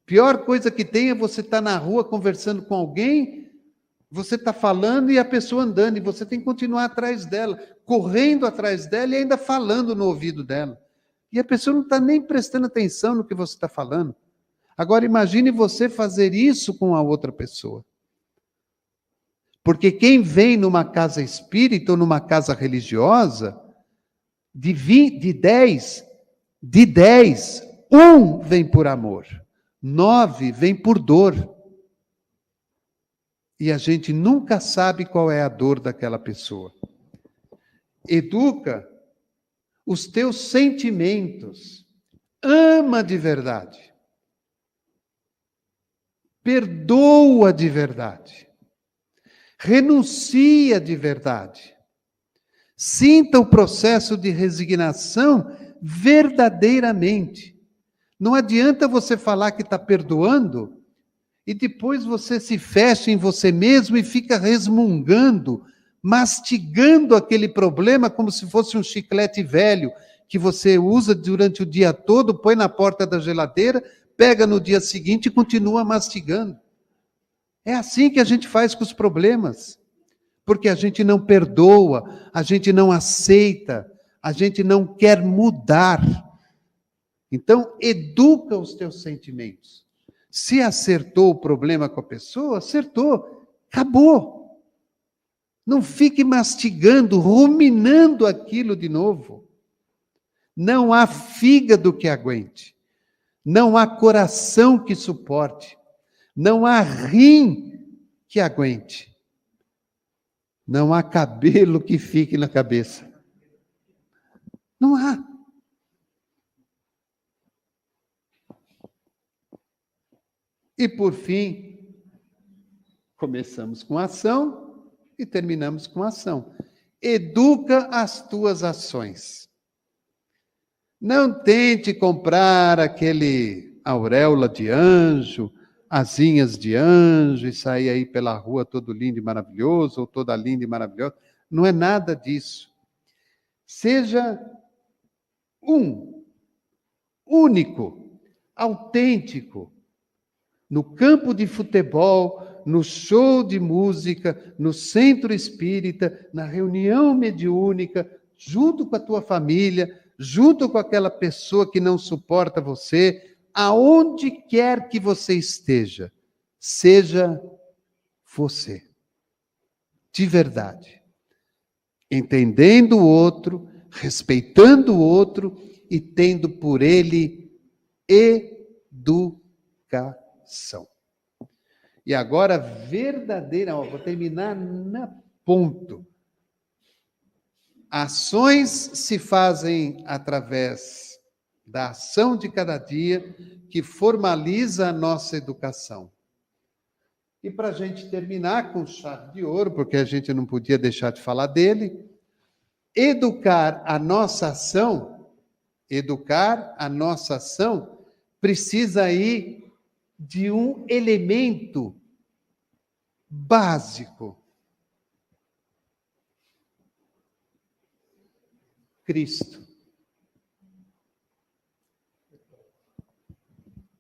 Pior coisa que tem é você estar na rua conversando com alguém, você está falando e a pessoa andando, e você tem que continuar atrás dela, correndo atrás dela e ainda falando no ouvido dela. E a pessoa não está nem prestando atenção no que você está falando. Agora imagine você fazer isso com a outra pessoa. Porque quem vem numa casa espírita ou numa casa religiosa, de 10, 1 vem por amor. 9 vem por dor. E a gente nunca sabe qual é a dor daquela pessoa. Educa os teus sentimentos. Ama de verdade. Perdoa de verdade. Renuncia de verdade. Sinta o processo de resignação verdadeiramente. Não adianta você falar que está perdoando e depois você se fecha em você mesmo e fica resmungando, mastigando aquele problema como se fosse um chiclete velho que você usa durante o dia todo, põe na porta da geladeira, pega no dia seguinte e continua mastigando. É assim que a gente faz com os problemas, porque a gente não perdoa, a gente não aceita, a gente não quer mudar. Então, educa os teus sentimentos. Se acertou o problema com a pessoa, acertou, acabou. Não fique mastigando, ruminando aquilo de novo. Não há fígado que aguente. Não há coração que suporte. Não há rim que aguente. Não há cabelo que fique na cabeça. Não há. E, por fim, começamos com ação e terminamos com ação. Educa as tuas ações. Não tente comprar aquele auréola de anjo, asinhas de anjo e sair aí pela rua todo lindo e maravilhoso, ou toda linda e maravilhosa. Não é nada disso. Seja único, autêntico. No campo de futebol, no show de música, no centro espírita, na reunião mediúnica, junto com a tua família, junto com aquela pessoa que não suporta você, aonde quer que você esteja, seja você. De verdade. Entendendo o outro, respeitando o outro e tendo por ele educação. E agora, vou terminar na ponto. Ações se fazem através da ação de cada dia que formaliza a nossa educação. E para a gente terminar com chave de ouro, porque a gente não podia deixar de falar dele, educar a nossa ação precisa ir de um elemento básico. Cristo.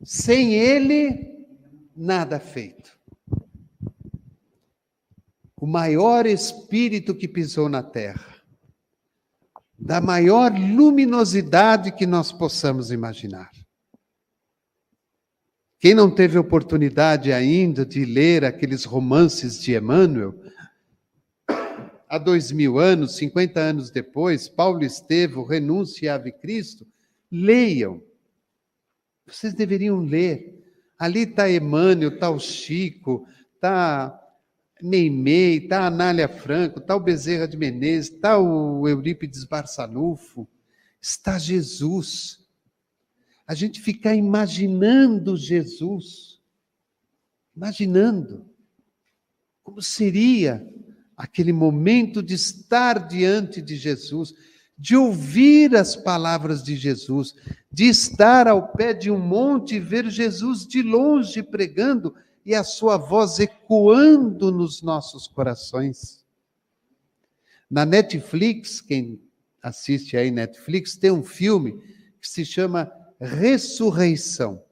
Sem Ele, nada feito. O maior Espírito que pisou na terra, da maior luminosidade que nós possamos imaginar. Quem não teve oportunidade ainda de ler aqueles romances de Emmanuel, há 2000 anos, 50 anos depois, Paulo Estevão, Renúncia e Ave Cristo, leiam. Vocês deveriam ler. Ali está Emmanuel, está o Chico, está Meimei, está a Anália Franco, está o Bezerra de Menezes, está o Eurípides Barçanufo, está Jesus. A gente fica imaginando Jesus, imaginando como seria aquele momento de estar diante de Jesus, de ouvir as palavras de Jesus, de estar ao pé de um monte e ver Jesus de longe pregando e a sua voz ecoando nos nossos corações. Na Netflix, quem assiste aí Netflix, tem um filme que se chama Ressurreição.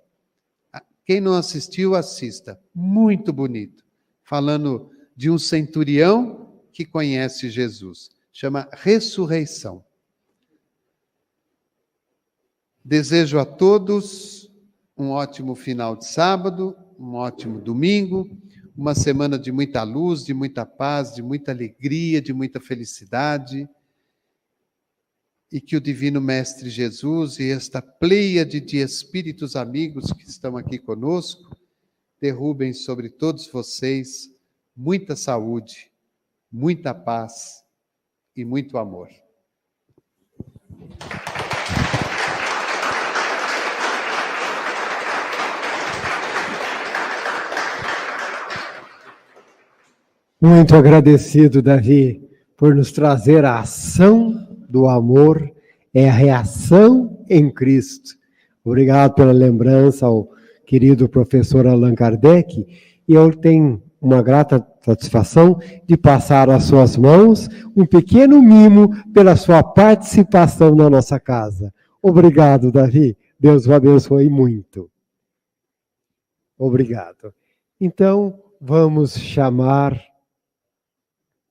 Quem não assistiu, assista. Muito bonito. Falando de um centurião que conhece Jesus. Chama Ressurreição. Desejo a todos um ótimo final de sábado, um ótimo domingo, uma semana de muita luz, de muita paz, de muita alegria, de muita felicidade. E que o Divino Mestre Jesus e esta pleiade de espíritos amigos que estão aqui conosco derrubem sobre todos vocês muita saúde, muita paz e muito amor. Muito agradecido, Davi, por nos trazer a ação do amor, é a reação em Cristo. Obrigado pela lembrança ao querido professor Allan Kardec, e eu tenho uma grata satisfação de passar às suas mãos um pequeno mimo pela sua participação na nossa casa. Obrigado, Davi. Deus o abençoe muito. Obrigado. Então, vamos chamar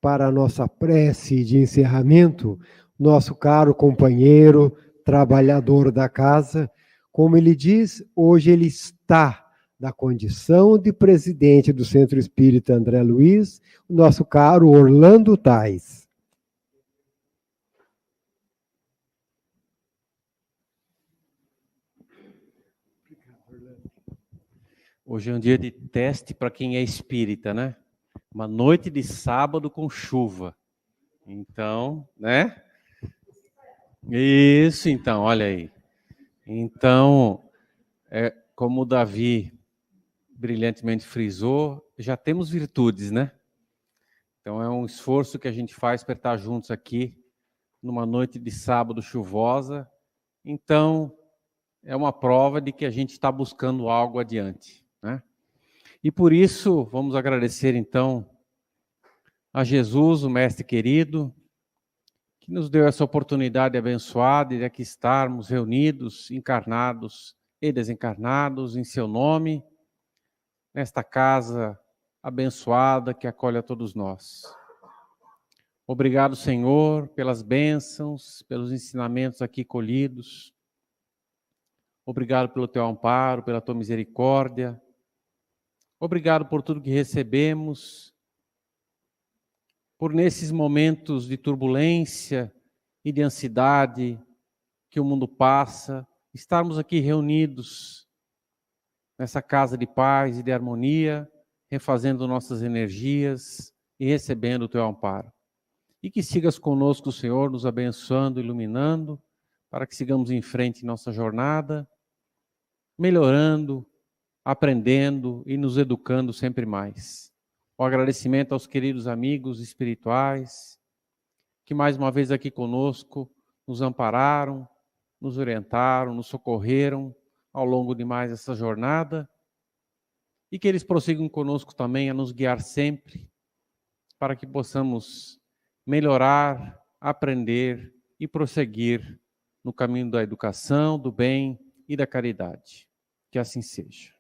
para a nossa prece de encerramento nosso caro companheiro, trabalhador da casa. Como ele diz, hoje ele está na condição de presidente do Centro Espírita André Luiz, o nosso caro Orlando Tais. Hoje é um dia de teste para quem é espírita, né? Uma noite de sábado com chuva. Então, né? Isso, então, olha aí. Então, como o Davi brilhantemente frisou, já temos virtudes, né? Então, é um esforço que a gente faz para estar juntos aqui numa noite de sábado chuvosa. Então, é uma prova de que a gente está buscando algo adiante, né? E por isso, vamos agradecer então a Jesus, o Mestre querido, que nos deu essa oportunidade abençoada de aqui estarmos reunidos, encarnados e desencarnados em seu nome, nesta casa abençoada que acolhe a todos nós. Obrigado, Senhor, pelas bênçãos, pelos ensinamentos aqui colhidos. Obrigado pelo teu amparo, pela tua misericórdia. Obrigado por tudo que recebemos, por nesses momentos de turbulência e de ansiedade que o mundo passa, estarmos aqui reunidos nessa casa de paz e de harmonia, refazendo nossas energias e recebendo o teu amparo. E que sigas conosco, Senhor, nos abençoando, iluminando, para que sigamos em frente em nossa jornada, melhorando, aprendendo e nos educando sempre mais. O agradecimento aos queridos amigos espirituais, que mais uma vez aqui conosco nos ampararam, nos orientaram, nos socorreram ao longo de mais essa jornada. e que eles prossigam conosco também a nos guiar sempre, para que possamos melhorar, aprender e prosseguir no caminho da educação, do bem e da caridade. Que assim seja.